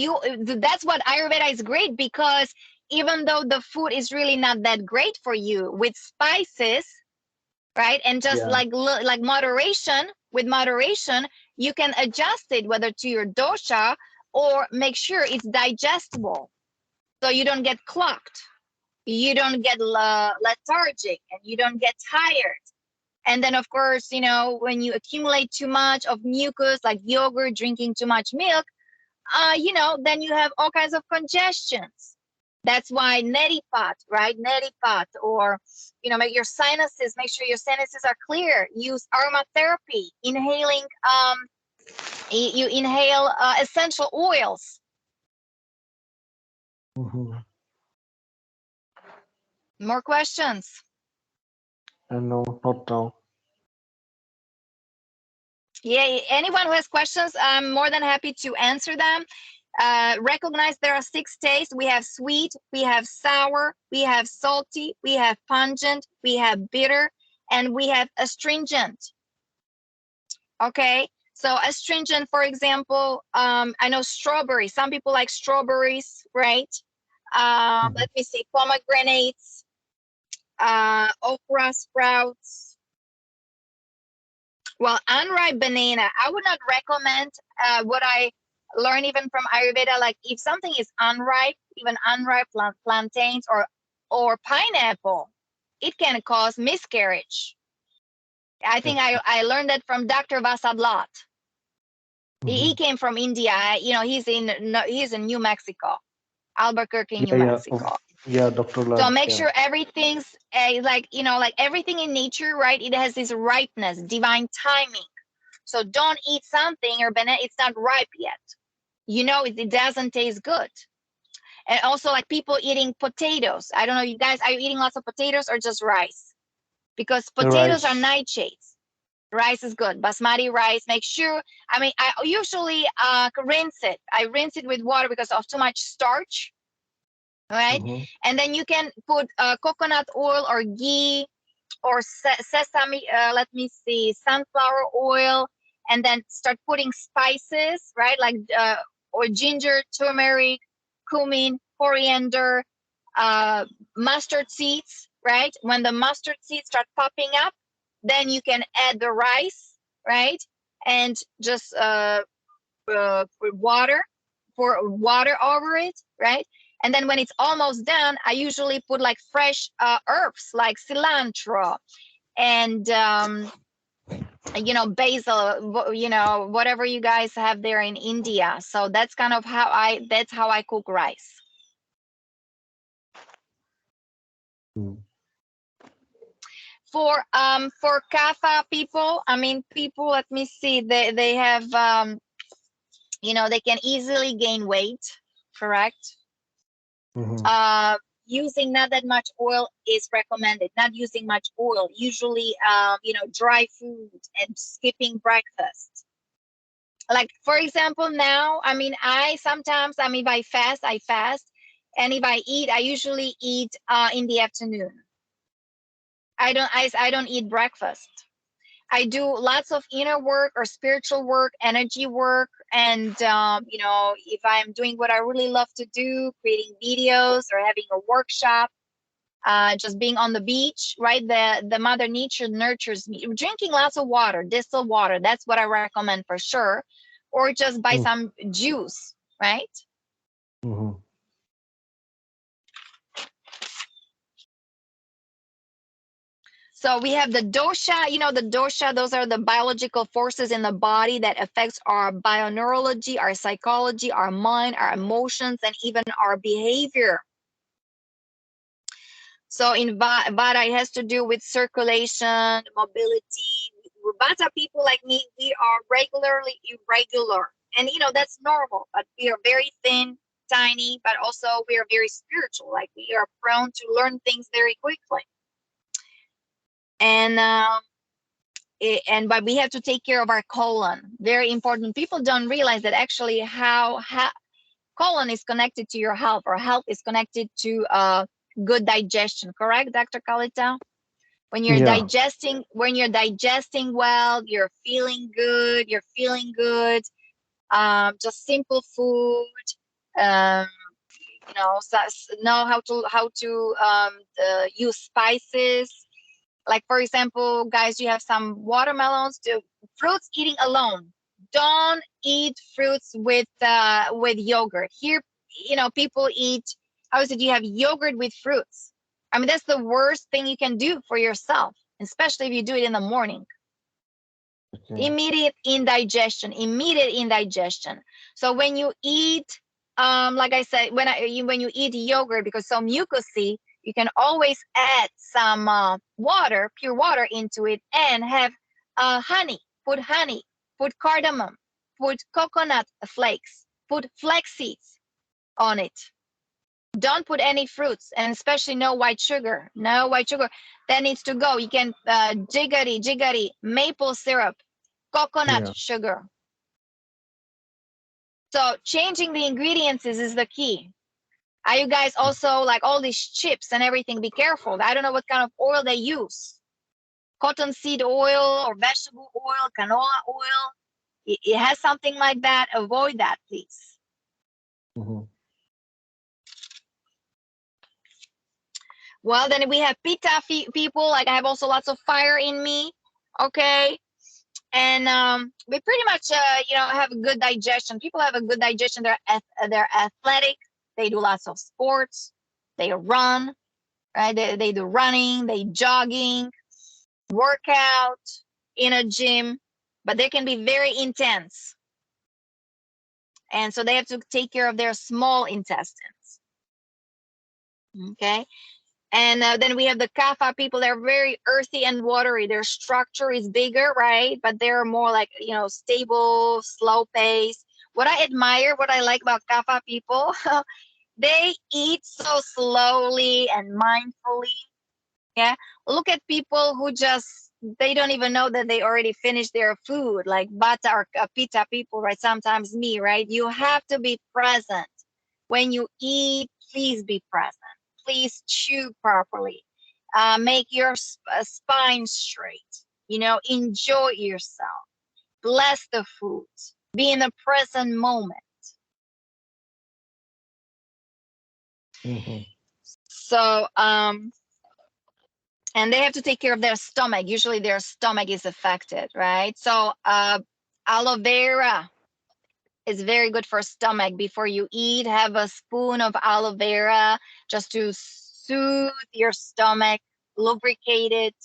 that's what Ayurveda is great, because even though the food is really not that great for you, with spices, right? And just like moderation, with moderation, you can adjust it whether to your dosha or make sure it's digestible. So you don't get clogged, you don't get lethargic, and you don't get tired. And then, of course, you know, when you accumulate too much of mucus, like yogurt, drinking too much milk, you know, then you have all kinds of congestions. That's why neti pot, right? Neti pot, or, you know, make your sinuses, make sure your sinuses are clear. Use aromatherapy, inhaling, you inhale essential oils. More questions? No, not now. Yeah, anyone who has questions, I'm more than happy to answer them. Recognize there are 6 tastes. We have sweet, we have sour, we have salty, we have pungent, we have bitter, and we have astringent. Okay, so astringent, for example, I know strawberry. Some people like strawberries, right? Let me see, pomegranates, okra sprouts. Well, unripe banana, I would not recommend what I learned even from Ayurveda. Like if something is unripe, even unripe plantains or pineapple, it can cause miscarriage. I think I learned that from Dr. Vasadlat. He came from India. You know, he's in New Mexico, Albuquerque, New Mexico. Yeah, Dr. So Lad. make sure everything's like, you know, like everything in nature, right? It has this ripeness, divine timing. So don't eat something or banana, it's not ripe yet. You know, it doesn't taste good. And also like people eating potatoes. I don't know, you guys, are you eating lots of potatoes or just rice? Because potatoes are nightshades. Rice is good. Basmati rice, make sure. I mean, I usually rinse it. I rinse it with water because of too much starch, right? And then you can put coconut oil or ghee or sesame, let me see, sunflower oil, and then start putting spices, right? Like or ginger, turmeric, cumin, coriander, mustard seeds, right? When the mustard seeds start popping up, then you can add the rice, right? And just pour water over it, right? And then when it's almost done, I usually put like fresh herbs like cilantro and you know, basil, you know, whatever you guys have there in India. So that's kind of how I cook rice. For kapha people, I mean, people, let me see, they have you know, they can easily gain weight, correct? Using not that much oil is recommended. Not using much oil. Usually, you know, dry food and skipping breakfast. Like for example, now, I mean, sometimes, I mean, if I fast, and if I eat, I usually eat in the afternoon. I don't eat breakfast. I do lots of inner work or spiritual work, energy work, and you know, if I'm doing what I really love to do, creating videos or having a workshop, just being on the beach, right? The Mother Nature nurtures me. Drinking lots of water, distilled water, that's what I recommend for sure. Or just buy some juice, right? So we have the dosha, you know, the dosha, those are the biological forces in the body that affects our bioneurology, our psychology, our mind, our emotions, and even our behavior. So in Vata, it has to do with circulation, mobility. Vata people like me, we are regularly irregular. And, you know, that's normal, but we are very thin, tiny, but also we are very spiritual. Like we are prone to learn things very quickly. And but we have to take care of our colon. Very important. People don't realize that actually how colon is connected to your health, or health is connected to good digestion. Correct, Dr. Kalita? When you're digesting well, you're feeling good. Just simple food. know how to use spices. Like for example, guys, you have some watermelons. Fruits eating alone. Don't eat fruits with yogurt. Here, people eat. How is it? You have yogurt with fruits. I mean, that's the worst thing you can do for yourself, especially if you do it in the morning. Okay. Immediate indigestion. So when you eat, like I said, when you eat yogurt, because so mucousy, you can always add some pure water into it, and have honey. Put cardamom, put coconut flakes, put flax seeds on it. Don't put any fruits, and especially no white sugar. That needs to go. You can jiggery maple syrup, coconut Yeah. sugar. So changing the ingredients is the key. Are you guys also like all these chips and everything? Be careful. I don't know what kind of oil they use. Cottonseed oil or vegetable oil, canola oil. It has something like that. Avoid that, please. Mm-hmm. Well, then we have pitta people. Like I have also lots of fire in me. Okay. And we pretty much have a good digestion. People have a good digestion. They're athletic. They do lots of sports. They run, right? They do running. They jogging, workout in a gym, but they can be very intense, and so they have to take care of their small intestines. Okay. And then we have the kapha people. They're very earthy and watery. Their structure is bigger, right? But they're more like, stable, slow pace. What I admire, what I like about kapha people, they eat so slowly and mindfully. Yeah. Look at people who they don't even know that they already finished their food, like bata or pitta people, right? Sometimes me, right? You have to be present. When you eat, please be present. Please chew properly. Make your spine straight. Enjoy yourself. Bless the food. Be in the present moment. Mm-hmm. So, and they have to take care of their stomach. Usually their stomach is affected, right? So, aloe vera is very good for stomach. Before you eat, have a spoon of aloe vera just to soothe your stomach, lubricate it.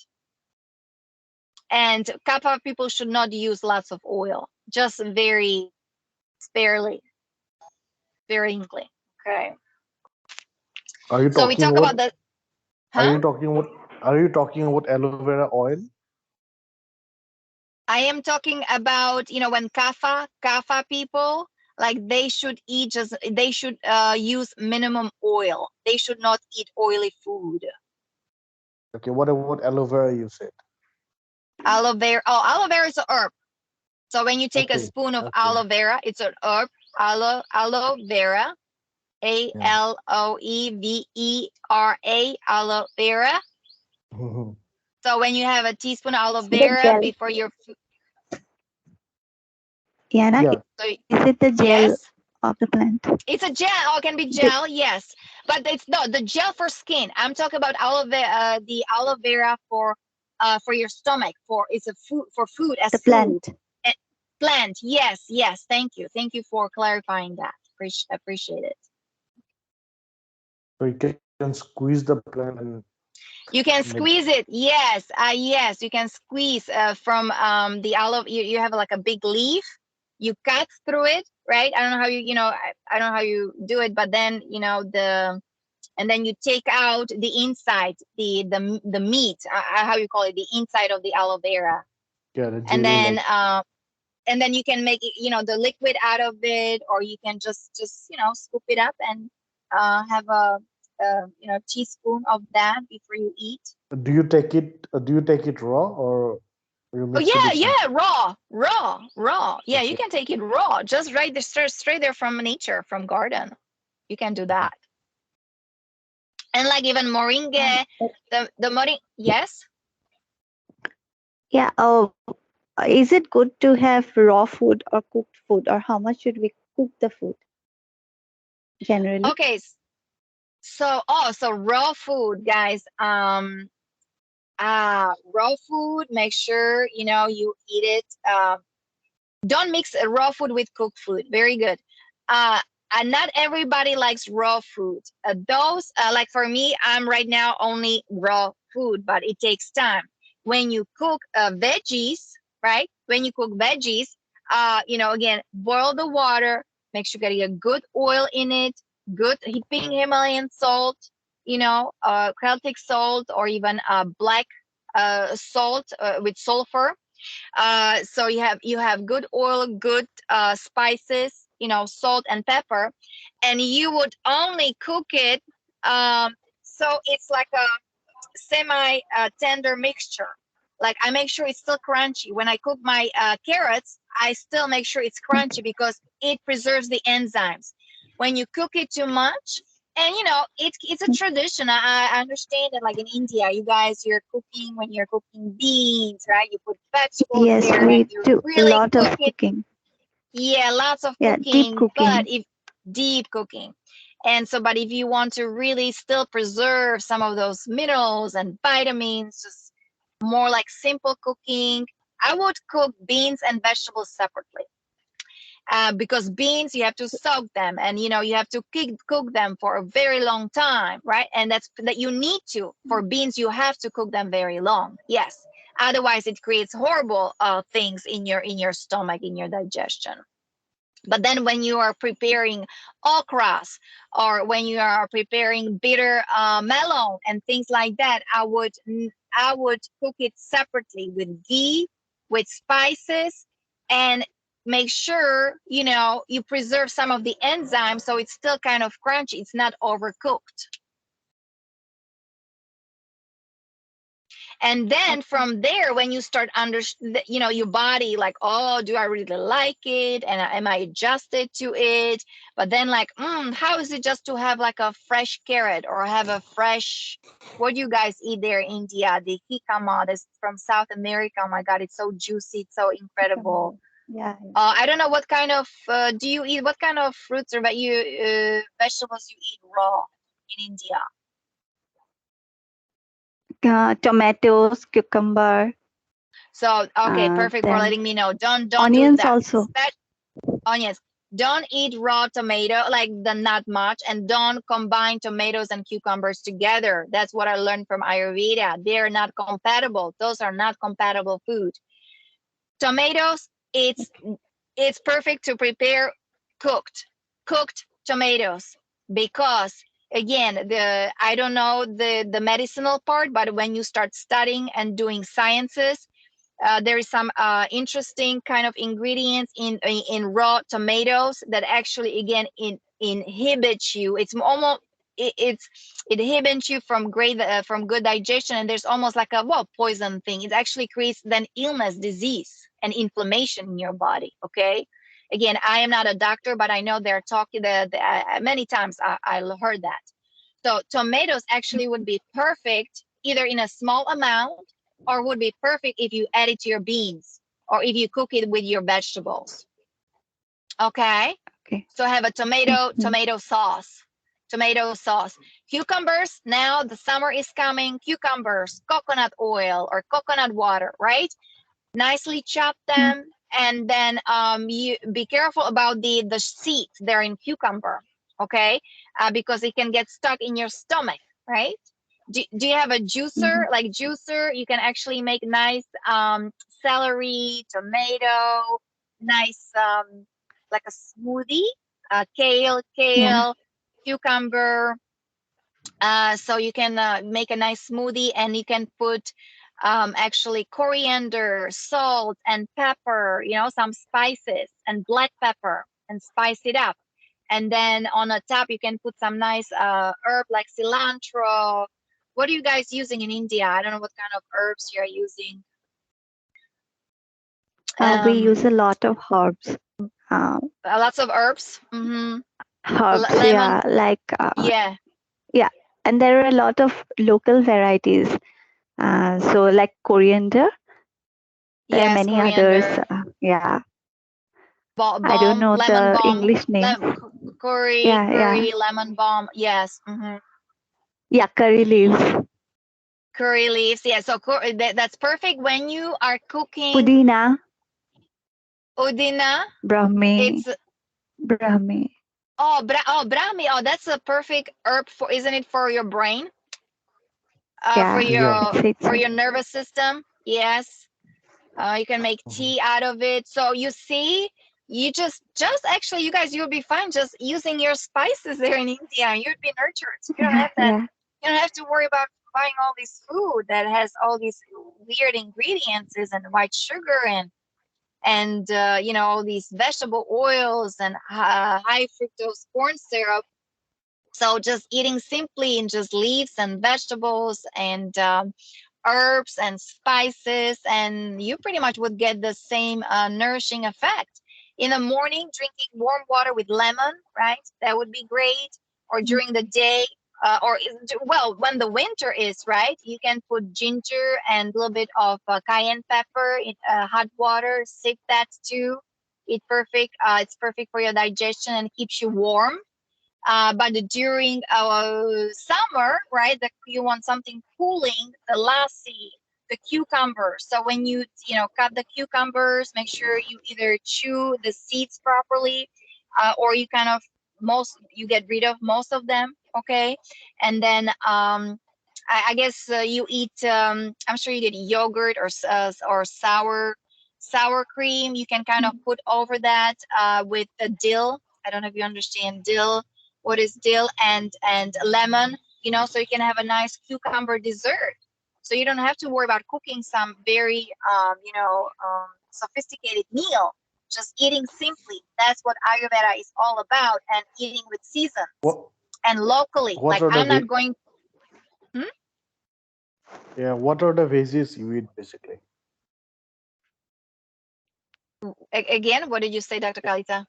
And kapha people should not use lots of oil, just very sparely, sparingly. Okay. Are you So we talking talk about about? the, Are huh? you talking about? Are you talking about aloe vera oil? I am talking about, when kapha people, like they should use minimum oil. They should not eat oily food. Okay. What about aloe vera? You said. Aloe vera is a herb. So when you take a Okay. spoon of Okay. aloe vera, it's an herb. Aloe vera, Yeah. ALOEVERA, aloe vera. Mm-hmm. So when you have a teaspoon of aloe The vera gel. before your food, Yana, Yeah. so is it the gel yes, of the plant? it's a gel. Oh, it can be The, gel, yes, but it's no the gel for skin. I'm talking about the aloe vera for your stomach. It's a food for food as the food. plant. Eh, Plant, yes. Thank you for clarifying that. Appreciate it. So you can squeeze the plant and You can make. squeeze it. Yes, you can squeeze from the aloe. You have like a big leaf. You cut through it, right? I don't know how I don't know how you do it, but then and then you take out the inside, the meat, how you call it, the inside of the aloe vera, Yeah, the and jelly then like. you can make it, the liquid out of it, or you can just scoop it up and have a teaspoon of that before you eat. Do you take it? Do you take it raw or you Oh mix it yeah, with something? raw. Yeah, you Okay. can take it raw, just right there, straight there from nature, from garden. You can do that. And like even Um, moringa, but- the moringa, yes. yeah. Oh, is it good to have raw food or cooked food, or how much should we cook the food generally? Okay, So raw food, guys. Raw food. Make sure you eat it. Don't mix raw food with cooked food. Very good. Uh, and not everybody likes raw food. Those, like for me, I'm right now only raw food, but it takes time. When you cook veggies, right? When you cook veggies, again, boil the water. Make sure you get a good oil in it, good pink Himalayan salt, Celtic salt, or even black salt with sulfur. So you have good oil, good spices, salt and pepper, and you would only cook it. So it's like a semi tender mixture. Like I make sure it's still crunchy. When I cook my carrots, I still make sure it's crunchy because it preserves the enzymes. When you cook it too much, and it's a tradition. I understand that, like in India, you guys, when you're cooking beans, right? You put vegetables Yes, there and we you do a really lot cook of it. cooking. Yeah, lots of Yeah, deep cooking, but cooking. if deep cooking. But if you want to really still preserve some of those minerals and vitamins, just more like simple cooking, I would cook beans and vegetables separately. Because beans, you have to soak them, and you have to cook them for a very long time, right? And that you need to. For beans, you have to cook them very long. Yes, otherwise it creates horrible things in your stomach, in your digestion. But then when you are preparing okras, or when you are preparing bitter melon and things like that, I would cook it separately with ghee, with spices, and make sure you preserve some of the enzymes so it's still kind of crunchy. It's not overcooked. And then Okay. from there, when you start your body, like, oh, do I really like it, and am I adjusted to it? But then, like, how is it just to have like a fresh carrot, or have a fresh, what do you guys eat there in India? The jicama, that's from South America. Oh my God, it's so juicy, it's so incredible. Cucumber. Yeah, I don't know what kind of do you eat, what kind of fruits or vegetables you eat raw in India? tomatoes, cucumber, So okay, perfect for then letting me know. Don't do onions that. also. Onions. Don't eat raw tomato, like the not much, and don't combine tomatoes and cucumbers together. That's what I learned from Ayurveda. They're not compatible. Those are not compatible food. Tomatoes, it's perfect to prepare cooked tomatoes, because again, I don't know the medicinal part, but when you start studying and doing sciences, there is some interesting kind of ingredients in raw tomatoes that actually, again, inhibits you. It's almost it inhibits you from from good digestion, and there's almost like a poison thing. It actually creates then illness, disease, and inflammation in your body. Okay, again, I am not a doctor, but I know they're talking. Many times I heard that. So tomatoes actually would be perfect either in a small amount, or would be perfect if you add it to your beans, or if you cook it with your vegetables. Okay. Okay. So have a tomato Mhm. sauce. Tomato sauce. Cucumbers, now the summer is coming. Cucumbers, coconut oil or coconut water, right? Nicely chop Mm. them, and then you be careful about the seeds there in cucumber, okay? Because it can get stuck in your stomach, right? Do you have a juicer? Mhm. Like juicer, you can actually make nice celery, tomato, nice like a smoothie, Yeah. kale, cucumber. So you can make a nice smoothie, and you can put actually coriander, salt, and pepper, some spices, and black pepper, and spice it up. And then on the top, you can put some nice herb like cilantro. What are you guys using in India? I don't know what kind of herbs you're using. We use a lot of herbs. Uh, Lots of herbs. Mm-hmm. herbs, Lemon. yeah, like Yeah. yeah, and there are a lot of local varieties. So like coriander, there are Yes, many others. coriander. Yeah, I don't Balm, know lemon the balm, English names. curry, Yeah, yeah, curry, lemon balm. Yes. Mm-hmm. Yeah, curry leaves. Curry leaves. Yeah, so that's perfect when you are cooking Pudina, udina. Brahmi, It's Brahmi. brahmi. Oh, that's a perfect herb for, isn't it, for your brain? For Yeah, Yeah. it says so. your nervous system. Yes. You can make Mhm. tea out of it. So you see, you just actually, you guys, you'll be fine just using your spices there in India, and you'd be nurtured. So you don't have that. Yeah, You don't have to worry about buying all this food that has all these weird ingredients and white sugar and all these vegetable oils and high fructose corn syrup. So just eating simply in just leaves and vegetables and herbs and spices, and you pretty much would get the same nourishing effect. In the morning, drinking warm water with lemon, right? That would be great. Or during the day, well, when the winter is, right, you can put ginger and a little bit of cayenne pepper in hot water, sip that too. It's perfect for your digestion and keeps you warm. But during our summer, right, you want something cooling, the lassi, the cucumber. So when you cut the cucumbers, make sure you either chew the seeds properly, or you kind of you get rid of most of them, okay? And then I guess you eat. I'm sure you get yogurt or sour cream. You can kind of put over that with the dill. I don't know if you understand dill, what is dill, and lemon, so you can have a nice cucumber dessert. So you don't have to worry about cooking some very sophisticated meal. Just eating simply. That's what Ayurveda is all about, and eating with seasons What and locally. What Like, are the I'm not going. Hmm? yeah? What are the veggies you eat basically? Again, what did you say, Dr. Kalita?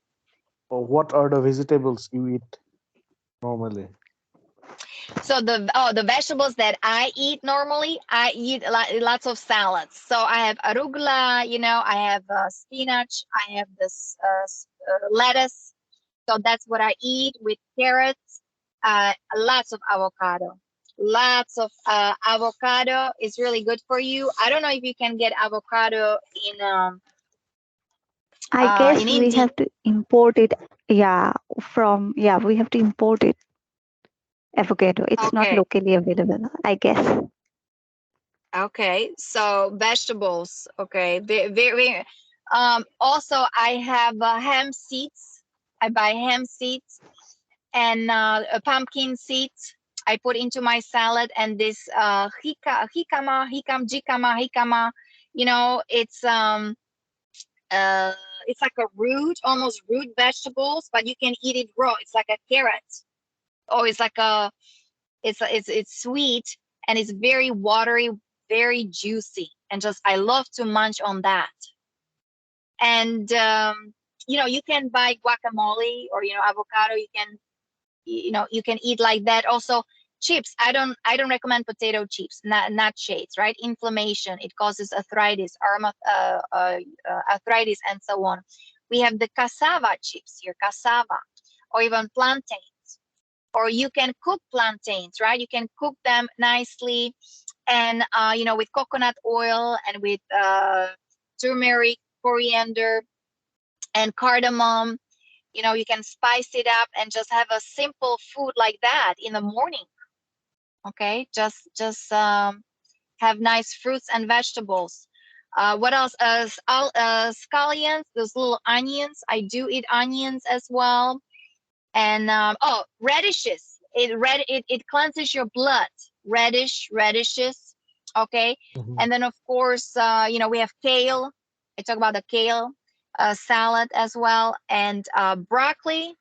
Or what are the vegetables you eat normally? So the vegetables that I eat normally, I eat lots of salads. So I have arugula, I have spinach, I have this lettuce. So that's what I eat with carrots. Lots of avocado. Lots of avocado is really good for you. I don't know if you can get avocado I guess in we India. have to import it. Yeah, we have to import it. Avocado. It's not Okay. locally available, I guess. Okay, so vegetables. Okay, very. Also, I have hemp seeds. I buy hemp seeds and pumpkin seeds. I put into my salad, and this jicama. Uh, it's like a root, almost root vegetables, but you can eat it raw. It's like a carrot, or it's like it's sweet, and it's very watery, very juicy, and just I love to munch on that. And you can buy guacamole or avocado. You can eat like that. Also, chips. I don't recommend potato chips, not shades, right? Inflammation. It causes arthritis, arthritis, and so on. We have the cassava chips here, cassava, or even plantain, or you can cook plantains, right? You can cook them nicely, and with coconut oil and with turmeric, coriander, and cardamom. You can spice it up and just have a simple food like that in the morning. Okay, just have nice fruits and vegetables. What else? Scallions, those little onions. I do eat onions as well. And radishes. It cleanses your blood. Radishes. Okay. Mhm. And then of course we have kale. I talk about the kale salad as well, and broccoli,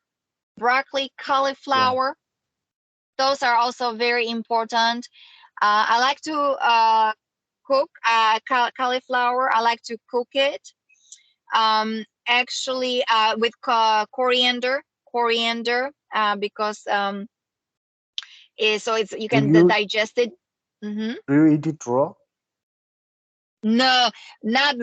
Yeah. cauliflower. Those are also very important. I like to cook cauliflower. I like to cook it actually with coriander, because so it's you Do can you digest it. Hmm. do you eat it raw? No, not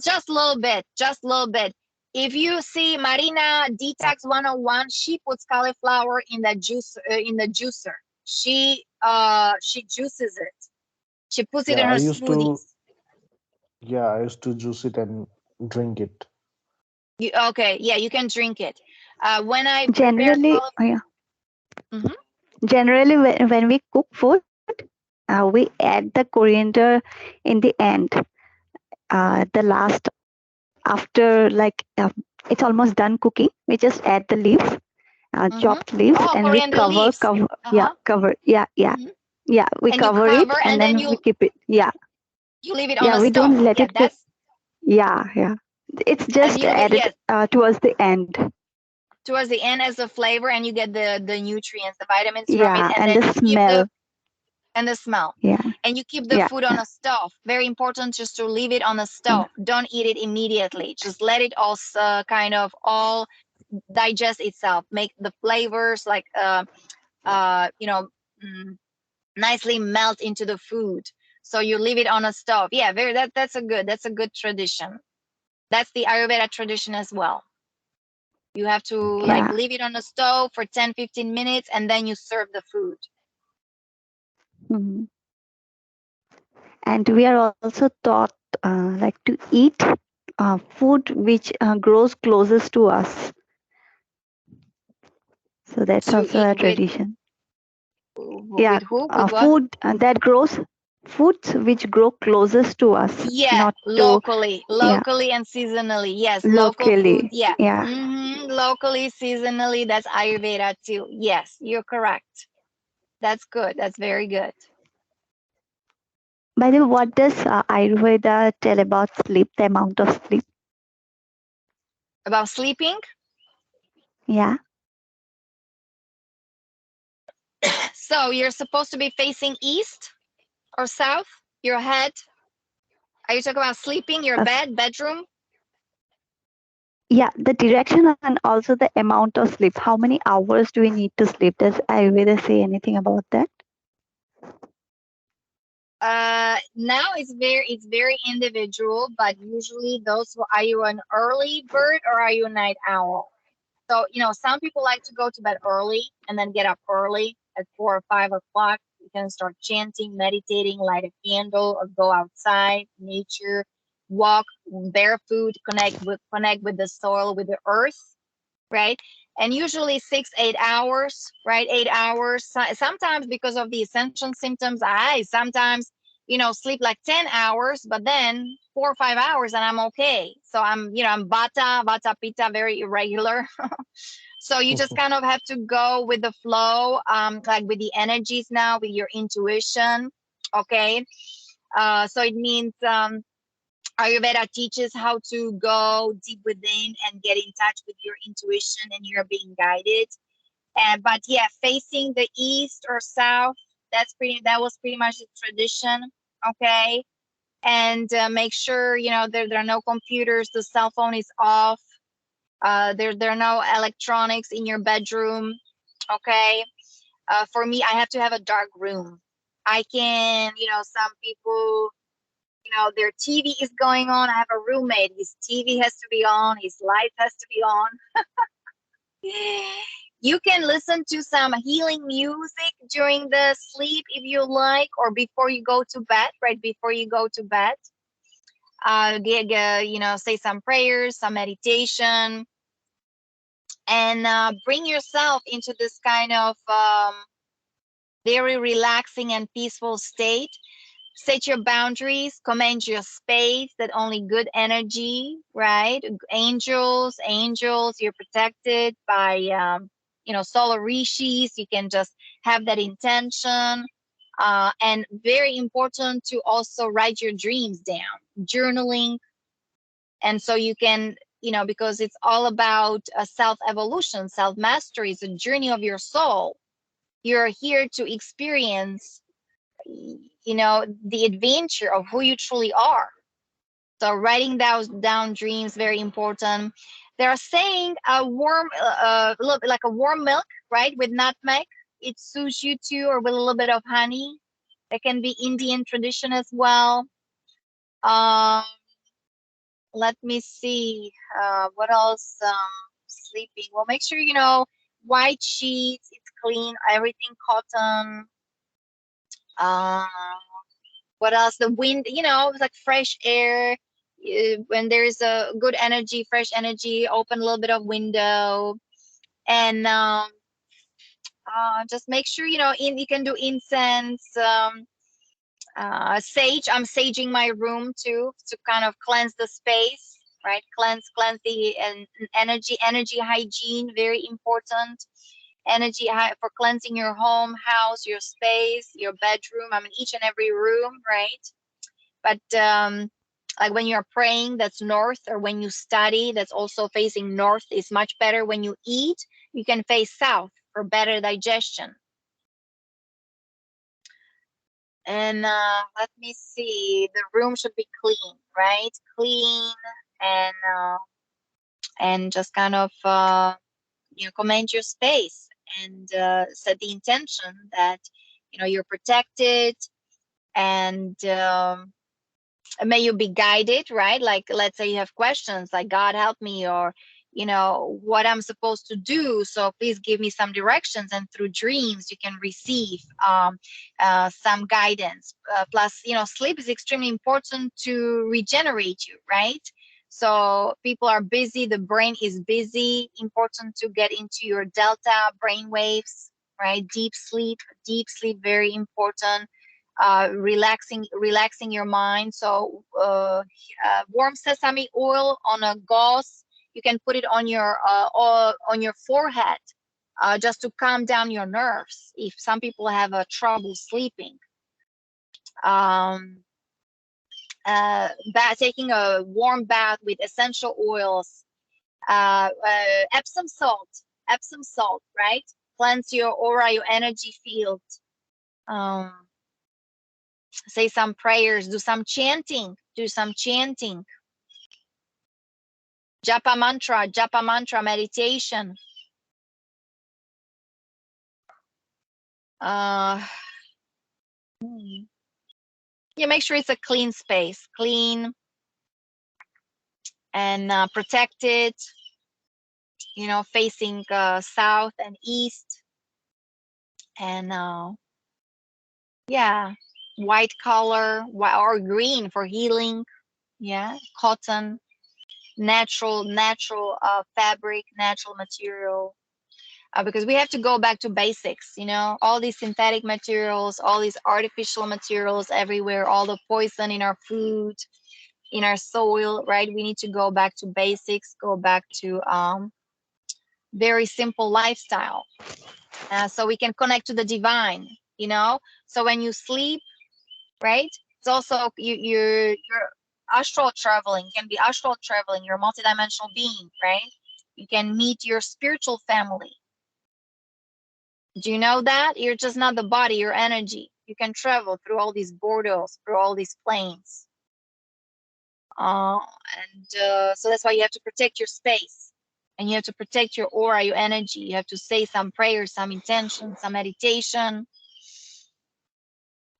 just a little bit, just a little bit. If you see Marina Detox 101, she puts cauliflower in the juicer. She she juices it. She puts it Yeah, in I her used to. smoothies. Yeah, I used to juice it and drink it. Okay, yeah, you can drink it. When I prepare Generally, yeah, Mhm. generally when we cook food, we add the coriander in the end, the last after like it's almost done cooking. We just add the leaves, Mm-hmm. chopped leaves, Oh, and we coriander leaves. Uh-huh. cover, yeah, yeah, Mm-hmm. yeah. We And you cover it, cover, and and then then we keep it. Yeah, you leave it on yeah. a We stove. don't let Yeah, it cook. that's Yeah, yeah. It's and just you leave it, added yes, towards the end. towards the end as a flavor, and you get the nutrients, the vitamins from it, Yeah, and and then the you keep smell. the smell, Yeah, and you keep the yeah, food on a stove. Very important, just to leave it on the and stove. Don't eat it immediately. Just let it also kind of all digest itself. Make the flavors like you know. mm, Nicely melt into the food. So you leave it on a stove. Yeah, very that's a good tradition. That's the Ayurveda tradition as well. You have to like yeah. leave it on the stove for 10-15 minutes, and then you serve the food. Mhm. And we are also taught like to eat food which grows closest to us. So that's To also eat a tradition. Yeah, with who? With what? food that grows, foods which grow closest to us, Yeah, not to, locally, yeah, locally and seasonally. Yes, local food. locally. Yeah. Yeah. Locally, seasonally. That's Ayurveda too. Yes, you're correct. That's good. That's very good. By the way, what does Ayurveda tell about sleep, the amount of sleep? About sleeping. Yeah. So you're supposed to be facing east or south? Your head? Are you talking about sleeping? Your Uh, bedroom? yeah, the direction and also the amount of sleep. How many hours do we need to sleep? Does Ayurveda say anything about that? Now it's very individual, but usually those who are you an early bird or are you a night owl? So some people like to go to bed early and then get up early at 4 or 5 o'clock. You can start chanting, meditating, light a candle, or go outside, nature, walk barefoot, connect with the soil, with the earth, right? And usually 6-8 hours, right? 8 hours. Sometimes because of the ascension symptoms, I sometimes sleep like 10 hours, but then 4 or 5 hours, and I'm okay. So I'm vata pitta, very irregular. So you just kind of have to go with the flow, like with the energies now, with your intuition. Okay. So it means Ayurveda teaches how to go deep within and get in touch with your intuition, and you're being guided. And but yeah, facing the east or south, that was pretty much the tradition. Okay. And make sure there are no computers, the cell phone is off. There are no electronics in your bedroom. Okay. For me, I have to have a dark room. I can, some people, their TV is going on. I have a roommate. His TV has to be on. His light has to be on. You can listen to some healing music during the sleep if you like, or before you go to bed, right before you go to bed. Say some prayers, some meditation, and bring yourself into this kind of very relaxing and peaceful state. Set your boundaries, command your space, that only good energy, right? Angels, you're protected by solar rishis. You can just have that intention. And very important to also write your dreams down, journaling. And so you can, because it's all about self evolution, self mastery. It's a journey of your soul. You're here to experience the adventure of who you truly are. So writing those down dreams, very important. They're saying a little bit like a warm milk, right, with nutmeg. It suits you too, or with a little bit of honey. It can be Indian tradition as well. um let me see, what else. Sleeping, well, make sure white sheets, it's clean, everything cotton. What else? The wind, you know, it's like fresh air. When there's a good energy, fresh energy, open a little bit of window, and just make sure, you know, you can do incense. Sage. I'm saging my room too to kind of cleanse the space, right? Cleanse the energy hygiene, very important. For cleansing your home, house, your space, your bedroom. I mean, each and every room, right? But like when you're praying, that's north, or when you study, that's also facing north. Is much better. When you eat, you can face south for better digestion. And let me see, the room should be clean, right? Clean, and just kind of you know, command your space, and set the intention that, you know, you're protected, and may you be guided, right? Like, let's say you have questions like, God help me, or, you know, what I'm supposed to do, so please give me some directions. And through dreams you can receive some guidance. Plus, you know, sleep is extremely important to regenerate you, right? So people are busy, the brain is busy. Important to get into your delta brain waves, right? Deep sleep, very important. Relaxing your mind. So warm sesame oil on a gauze, you can put it on your forehead, just to calm down your nerves if some people have trouble sleeping. Taking a warm bath with essential oils, epsom salt, right? Cleanse your aura, your energy field. um, Say some prayers, do some chanting. Japa mantra meditation. Yeah, make sure it's a clean space, clean and protected, you know, facing south and east. And yeah, white color or green for healing. Yeah, cotton, natural fabric, natural material. Because we have to go back to basics, you know, all these synthetic materials, all these artificial materials everywhere, all the poison in our food, in our soil, right? We need to go back to basics, go back to very simple lifestyle, so we can connect to the divine, you know. So when you sleep, right, it's also you're astral traveling. You can be astral traveling. You're a multidimensional being, right? You can meet your spiritual family. Do you know that? You're just not the body, you're energy. You can travel through all these borders, through all these planes. So that's why you have to protect your space. And you have to protect your aura, your energy. You have to say some prayers, some intention, some meditation.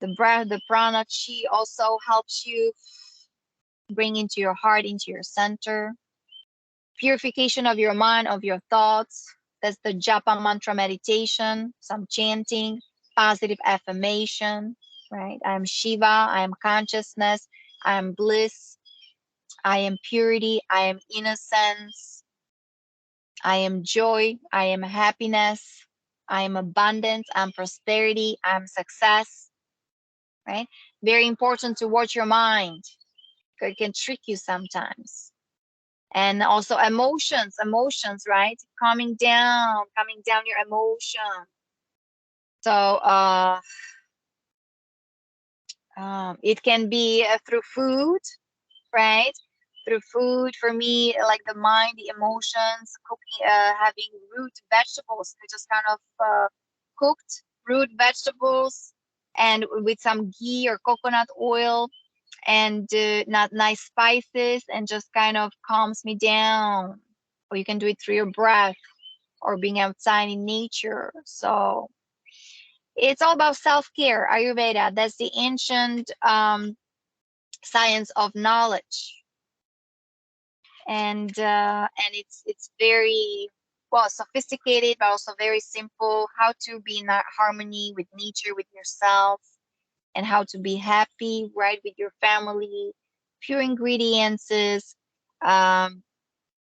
The breath, the prana, chi also helps you bring into your heart, into your center. Purification of your mind, of your thoughts. That's the japa mantra meditation, some chanting, positive affirmation, right? I am Shiva, I am consciousness, I am bliss, I am purity, I am innocence, I am joy, I am happiness, I am abundance, I'm prosperity, I'm success, right? Very important to watch your mind. It can trick you sometimes. And also emotions, right? Calming down your emotion. So it can be through food, right? Through food, for me, like the mind, the emotions, cooking, having root vegetables, just kind of cooked root vegetables, and with some ghee or coconut oil, and not nice spices, and just kind of calms me down. Or you can do it through your breath, or being outside in nature. So it's all about self-care. Ayurveda, that's the ancient science of knowledge. And it's very well sophisticated, but also very simple. How to be in harmony with nature, with yourself, and how to be happy, right, with your family, pure ingredients, um,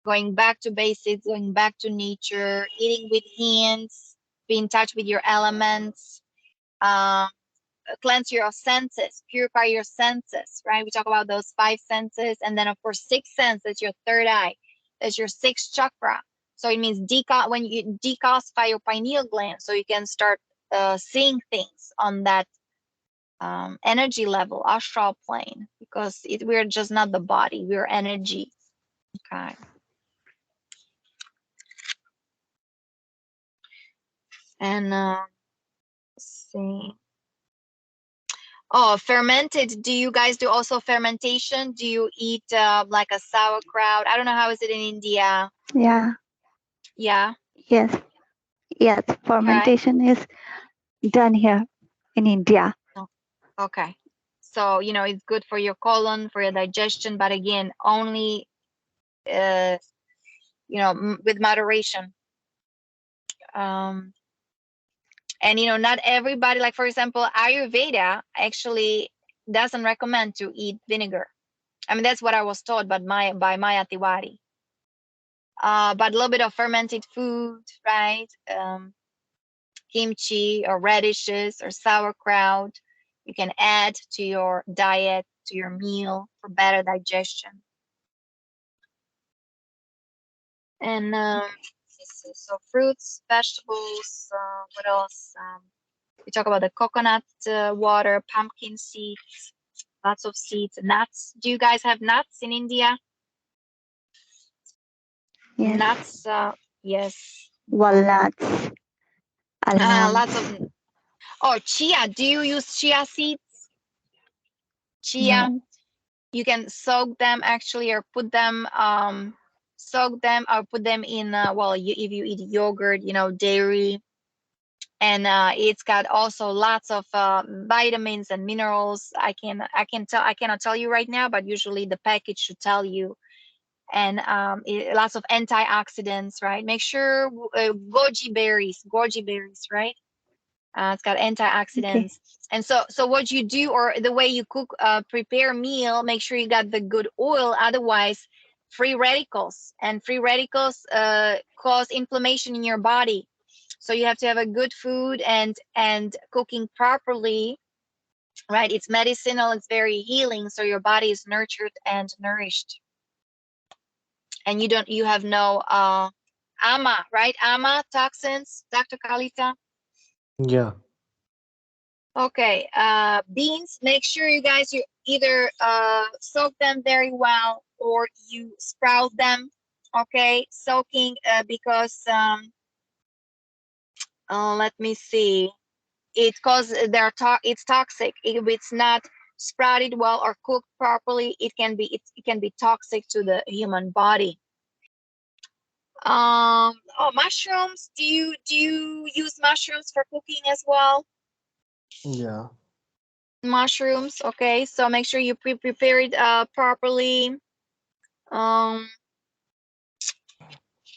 going back to basics, going back to nature, eating with hands, be in touch with your elements, um, cleanse your senses, purify your senses, right? We talk about those five senses, and then of course sixth sense, that's your third eye, that's your sixth chakra. So it means when you decalcify your pineal gland, so you can start seeing things on that energy level, astral plane, because we're just not the body, we're energy. Okay. And let's see. Oh, fermented. Do you guys do also fermentation? Do you eat like a sauerkraut? I don't know, how is it in India? Yeah. Yeah. Yes. Yes. Okay. Fermentation is done here in India. Oh, okay. So, it's good for your colon, for your digestion, but again, only, with moderation. Um, and, not everybody, like, for example, Ayurveda actually doesn't recommend to eat vinegar. I mean, that's what I was taught by Maya Tiwari. But a little bit of fermented food, right? Kimchi or radishes or sauerkraut, you can add to your diet, to your meal for better digestion. And so fruits, vegetables, what else? We talk about the coconut water, pumpkin seeds, lots of seeds, nuts. Do you guys have nuts in India? Yes. Nuts, yes. Walnuts, Lots of. almonds. Oh, chia. Do you use chia seeds? Chia. No. You can soak them actually, or put them, soak them or put them in. If you eat yogurt, dairy, and it's got also lots of vitamins and minerals. I cannot tell you right now, but usually the package should tell you. And lots of antioxidants, right? Make sure goji berries, right? It's got Okay. antioxidants. And so what you do, or the way you cook, prepare meal, make sure you got the good oil. Otherwise, free radicals, and free radicals cause inflammation in your body. So you have to have a good food and cooking properly, right? It's medicinal, it's very healing, so your body is nurtured and nourished. And you have no ama, right? Ama toxins, Dr. Kalita. Yeah. Okay, beans, make sure you guys, you either soak them very well or you sprout them. Okay, soaking, because let me see, it's toxic if it's not sprouted well or cooked properly. It can be toxic to the human body. Oh, mushrooms. Do you use mushrooms for cooking as well? Yeah. Mushrooms, okay, so make sure you prepare it properly. um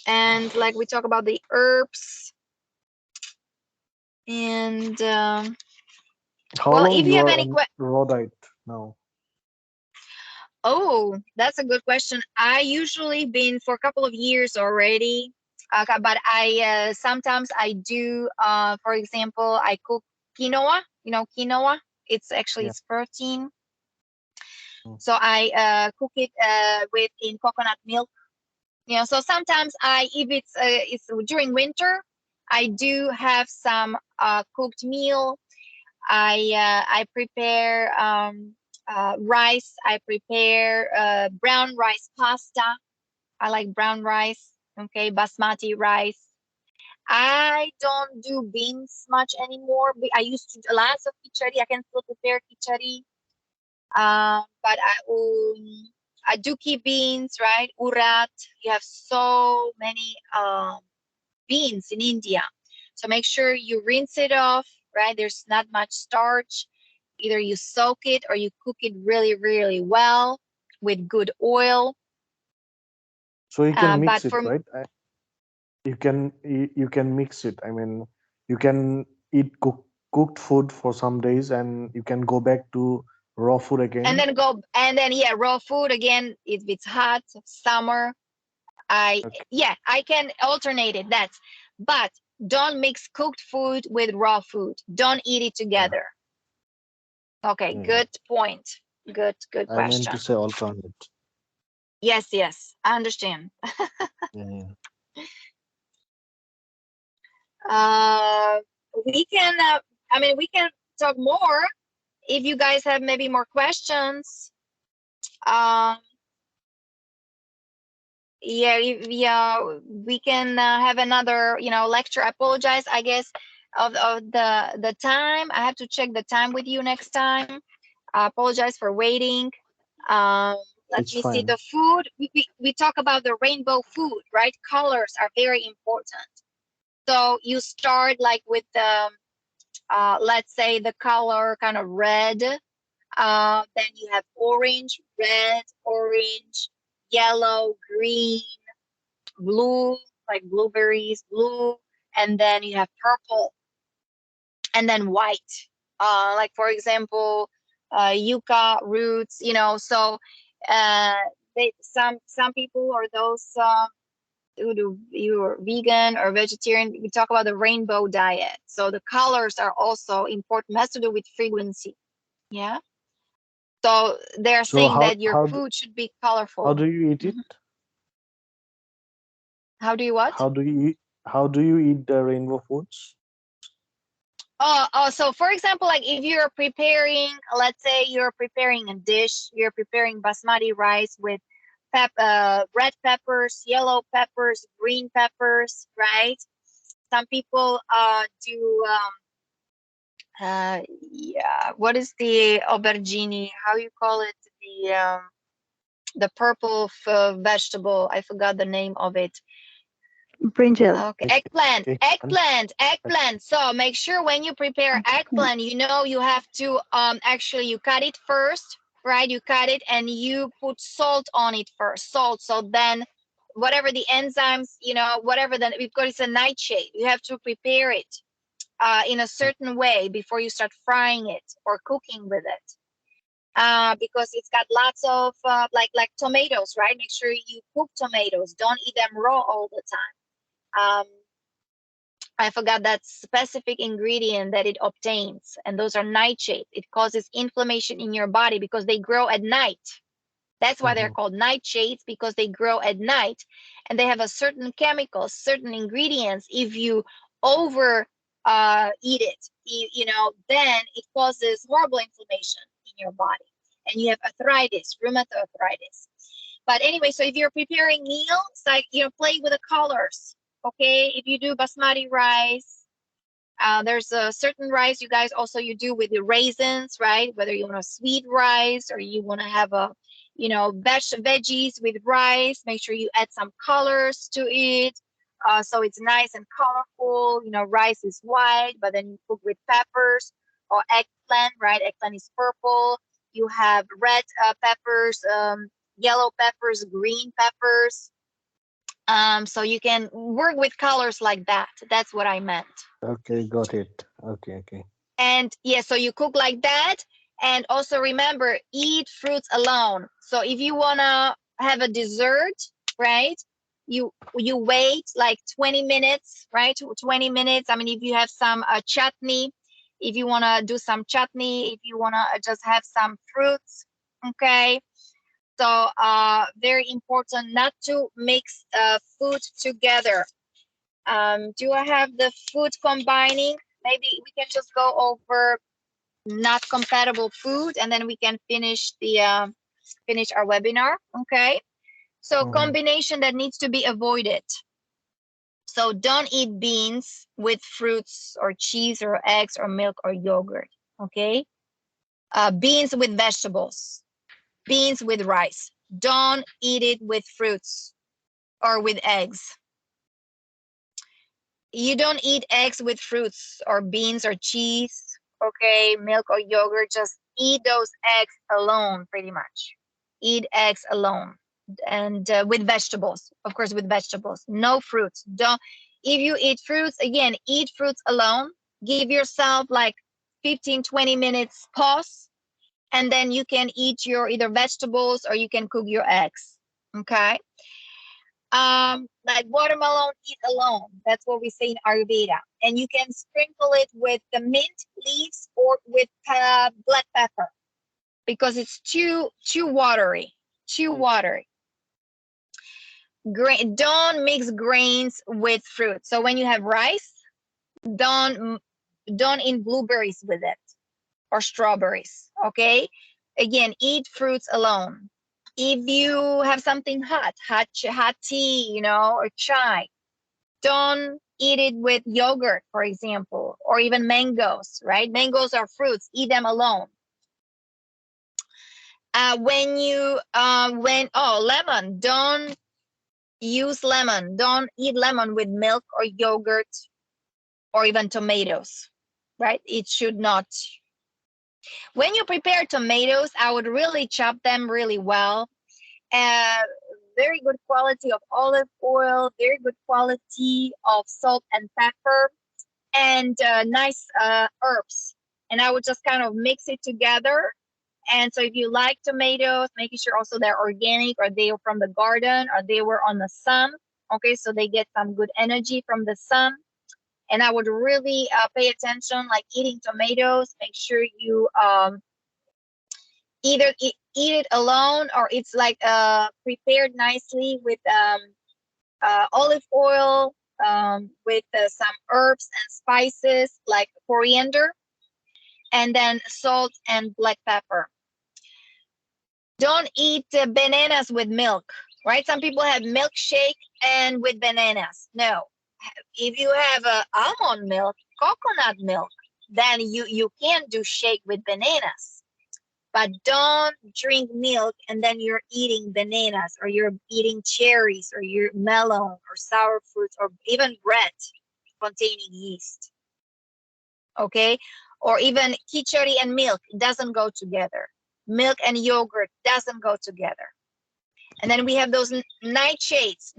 and like we talk about the herbs, and How well, long if you you have are any on raw diet now? oh, that's a good question. I usually been for a couple of years already, but I sometimes I do, for example, I cook quinoa. Quinoa, Yeah. it's protein. Mm. So I cook it with in coconut milk. So sometimes if it's during winter, I do have some cooked meal. I prepare rice. I prepare brown rice pasta. I like brown rice. Okay, basmati rice. I don't do beans much anymore. I used to do lots of khichdi. I can still prepare khichdi. But I do keep beans, right? Urat. You have so many beans in India. So make sure you rinse it off, right? There's not much starch. Either you soak it or you cook it really, really well with good oil. So you can But mix it, for right? You can mix it. I mean, you can eat cook. cooked food for some days, and you can go back to raw food And again. then yeah, raw food again if it's hot, summer. Okay. I can alternate it. But don't mix cooked food with raw food. Don't eat it Yeah. together. Okay, Yeah. good point. Good I meant to question. say alternate. Yes, I understand. Yeah. Uh, we can, we can talk more if you guys have maybe more questions. Um, yeah, we can have another, lecture. I apologize, I guess, of the time. I have to check the time with you next time. I apologize for waiting. Um, let It's me see fine. the food. We talk about the rainbow food, right? Colors are very important. So you start like with the, let's say the color kind of red. Then you have orange, red, orange, yellow, green, blue, like blueberries, blue, and then you have purple, and then white. Like for example, yucca roots. So uh, some people or those who you're vegan or vegetarian, we talk about the rainbow diet. So the colors are also important. It has to do with frequency. Yeah. So they're So saying that your how food should be how colorful. do you eat it? Mhm. How do you what? How do you eat? How do you eat the rainbow foods? So for example, like if you're preparing, let's say you're preparing a dish, you're preparing basmati rice with red peppers, yellow peppers, green peppers, right? Some people do yeah, what is the aubergine? How you call it? The purple vegetable. I forgot the name of it. Brinjal. Okay, Egg, eggplant, eggplant. eggplant, eggplant. So make sure when you prepare Eggplant. eggplant, you have to actually you cut it first, right? You cut it and you put salt on it first, salt. So then whatever the enzymes, whatever then because it's a nightshade, you have to prepare it in a certain way before you start frying it or cooking with it. Because it's got lots of like tomatoes, right? Make sure you cook tomatoes. Don't eat them raw all the time. I forgot that specific ingredient that it obtains, and those are nightshades. It causes inflammation in your body because they grow at night. That's why they're Mhm. called nightshades, because they grow at night and they have a certain chemical, certain ingredients. If you over eat it, then it causes horrible inflammation in your body, and you have arthritis, rheumatoid arthritis. But anyway, so if you're preparing meals, like play with the colors. Okay, if you do basmati rice, there's a certain rice you guys also you do with the raisins, right? Whether you want a sweet rice or you want to have a, veggies with rice. Make sure you add some colors to it, so it's nice and colorful. Rice is white, but then you cook with peppers or eggplant, right? Eggplant is purple. You have red peppers, yellow peppers, green peppers. So you can work with colors like that. That's what I meant. Okay, got it. Okay, okay. And yeah, so you cook like that. And also remember, eat fruits alone. So if you wanna have a dessert, right? You wait like 20 minutes, right? 20 minutes. I mean, if you have some chutney, if you wanna do some chutney, if you wanna just have some fruits, okay? So very important not to mix food together. Do I have the food combining? Maybe we can just go over not compatible food, and then we can finish finish our webinar. Okay. So Mhm. combination that needs to be avoided. So don't eat beans with fruits or cheese or eggs or milk or yogurt. Okay. Beans with vegetables, beans with rice. Don't eat it with fruits or with eggs. You don't eat eggs with fruits or beans or cheese, okay, milk or yogurt. Just eat those eggs alone, pretty much. Eat eggs alone, and with vegetables, of course, with vegetables. No fruits. Don't. If you eat fruits, again, eat fruits alone. Give yourself like 15-20 minutes pause, and then you can eat your either vegetables or you can cook your eggs. Okay. Like watermelon, eat alone. That's what we say in Ayurveda. And you can sprinkle it with the mint leaves or with black pepper, because it's too watery. Too watery. Don't mix grains with fruit. So when you have rice, don't eat blueberries with it or strawberries. Okay. Again, eat fruits alone. If you have something hot tea, you know, or chai, don't eat it with yogurt, for example, or even mangoes, right? Mangoes are fruits, eat them alone. Lemon, don't use lemon. Don't eat lemon with milk or yogurt or even tomatoes, right? It should not. When you prepare tomatoes, I would really chop them really well. Very good quality of olive oil, very good quality of salt and pepper, and nice herbs. And I would just kind of mix it together. And so if you like tomatoes, making sure also they're organic, or they are from the garden, or they were on the sun. Okay, so they get some good energy from the sun. And I would really pay attention, like eating tomatoes. Make sure you either eat it alone, or it's like prepared nicely with olive oil, with some herbs and spices like coriander, and then salt and black pepper. Don't eat bananas with milk, right? Some people have milkshake and with bananas. No. If you have almond milk, coconut milk, then you can do shake with bananas. But don't drink milk and then you're eating bananas, or you're eating cherries, or your melon, or sour fruits, or even bread containing yeast. Okay? Or even khichdi and milk doesn't go together. Milk and yogurt doesn't go together. And then we have those nightshades,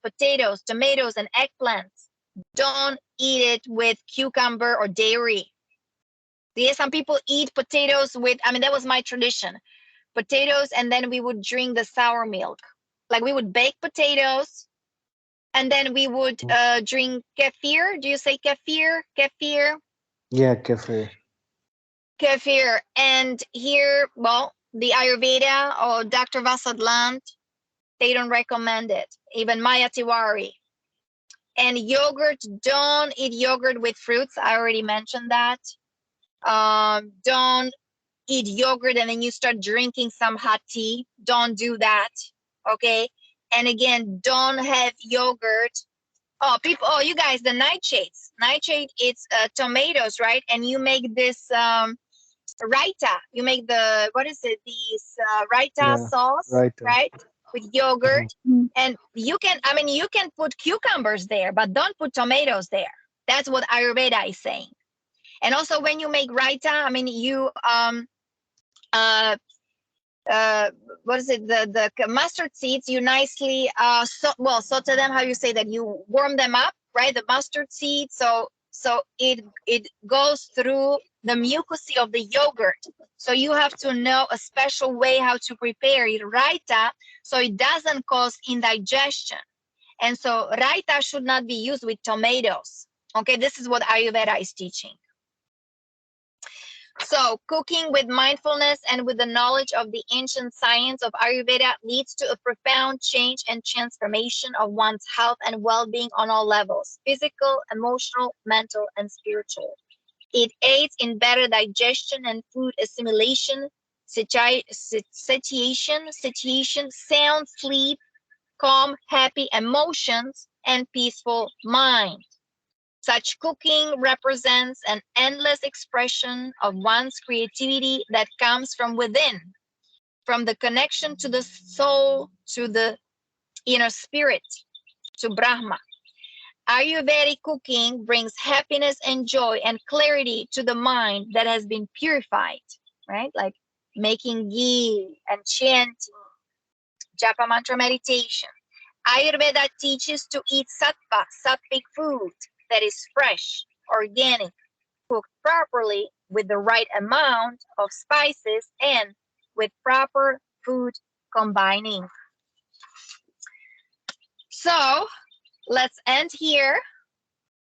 potatoes, tomatoes, and eggplants. Don't eat it with cucumber or dairy. Yeah, some people eat potatoes with, that was my tradition. Potatoes, and then we would drink the sour milk. Like we would bake potatoes, and then we would drink kefir. Do you say kefir? Kefir? Yeah, cafe. Kefir. And here, well, the Ayurveda or Dr. Vasadlant, they don't recommend it. Even Maya Tiwari. And yogurt, don't eat yogurt with fruits. I already mentioned that. Don't eat yogurt and then you start drinking some hot tea. Don't do that. Okay. And again, don't have yogurt. You guys, the nightshades. Nightshade, it's tomatoes, right? And you make this raita. You make this raita sauce, right. right? With yogurt. Mm. And you can put cucumbers there, but don't put tomatoes there. That's what Ayurveda is saying. And also when you make raita, you the mustard seeds, you nicely saute them. How you say that? You warm them up, right? The mustard seeds, so it goes through the mucousy of the yogurt. So you have to know a special way how to prepare it, raita, so it doesn't cause indigestion. And so raita should not be used with tomatoes. Okay, this is what Ayurveda is teaching. So cooking with mindfulness and with the knowledge of the ancient science of Ayurveda leads to a profound change and transformation of one's health and well-being on all levels: physical, emotional, mental, and spiritual. It aids in better digestion and food assimilation, satiation, sound sleep, calm, happy emotions, and peaceful mind. Such cooking represents an endless expression of one's creativity that comes from within, from the connection to the soul, to the inner spirit, to Brahma. Ayurvedic cooking brings happiness and joy and clarity to the mind that has been purified, right? Like making ghee and chanting, japa mantra meditation. Ayurveda teaches to eat sattvic food that is fresh, organic, cooked properly, with the right amount of spices and with proper food combining. So let's end here.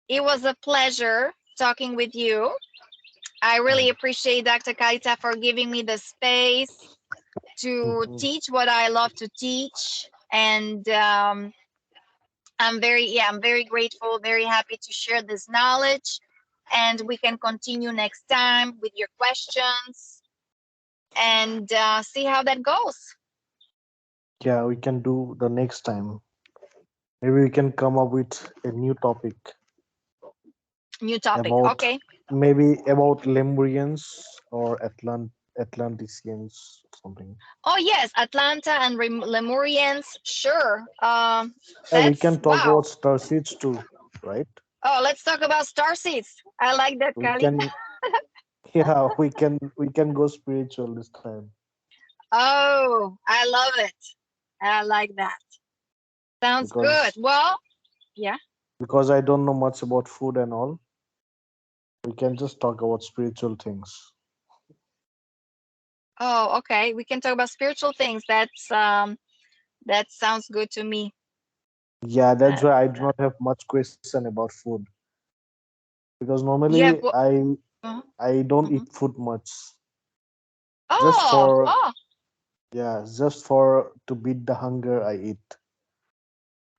It was a pleasure talking with you. I really appreciate Dr. Kalita for giving me the space to teach what I love to teach. And I'm very grateful, very happy to share this knowledge. And we can continue next time with your questions and see how that goes. Yeah, we can do the next time. Maybe we can come up with a new topic New topic. about Okay. maybe about Lemurians or Atlanticians, something. Oh yes, Atlanta and Lemurians. Sure. Yeah, we That's can talk wow. about star seeds too, right? Oh, let's talk about star seeds. I like that, We Kalita. can, yeah, we can go spiritual this time. Oh, I love it. I like that. Sounds good. because Well, yeah. because I don't know much about food and all. We can just talk about spiritual things. Oh, okay. We can talk about spiritual things. That sounds good to me. Yeah, that's Uh, why I do not have much question about food because you have normally what? Uh-huh, I don't mhm. eat food much. Just Oh, for oh, yeah, just for to beat the hunger I eat.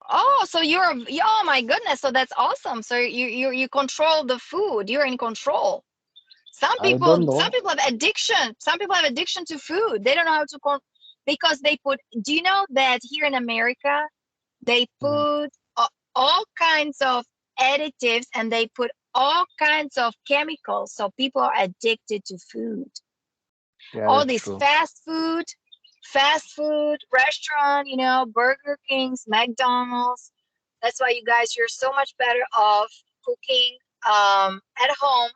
oh. So oh my goodness. So that's awesome. So you control the food. You're in control. Some I people don't some know. people have addiction. Some people have addiction to food. They don't know how to because they put. Do you know that here in America they Mhm. put all kinds of additives and they put all kinds of chemicals, so people are addicted to food. Yeah, All that's this true. fast food restaurant, Burger Kings, McDonald's. That's why you guys, you're so much better off cooking at home.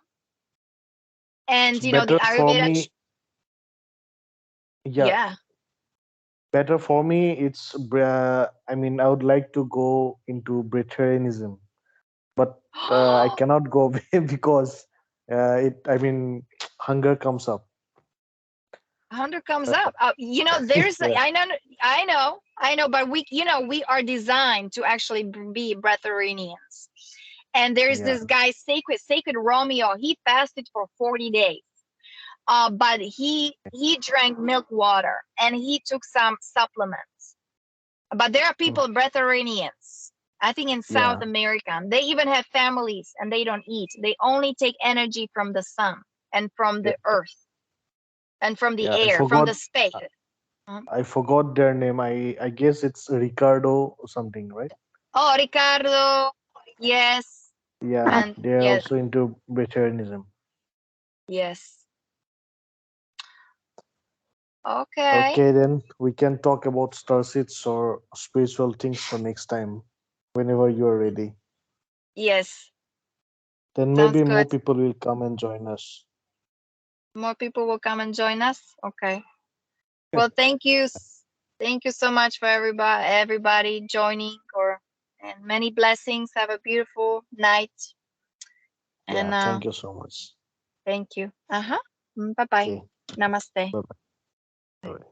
And So the better for Ayurveda. me, yeah, Yeah. better for me. I mean, I would like to go into vegetarianism, but I cannot go because it. I mean, hunger comes up. 100 comes Uh, up. There's yeah, I know, but we are designed to actually be breatharians. And there's yeah, this guy, Sacred Romeo. He fasted for 40 days. But he drank milk water and he took some supplements. But there are mm, people, breatharians, I think in South yeah. America. They even have families and they don't eat. They only take energy from the sun and from Yeah, the earth and from the yeah. air, from the space. Mhm. I forgot their name. I guess it's Ricardo or something, right? Oh, Ricardo. Yes. Yeah, And they're yes, also into vegetarianism. yes. Okay. Okay, then we can talk about starseeds or spiritual things the next time, whenever you are ready. Yes. Then Sounds maybe good. more people will come and join us. More people will come and join us. Okay. Well, thank you. Thank you so much for everybody joining, and many blessings. Have a beautiful night. And Yeah, thank you so much. thank you. Uh-huh. Bye-bye. Okay, Namaste. bye bye.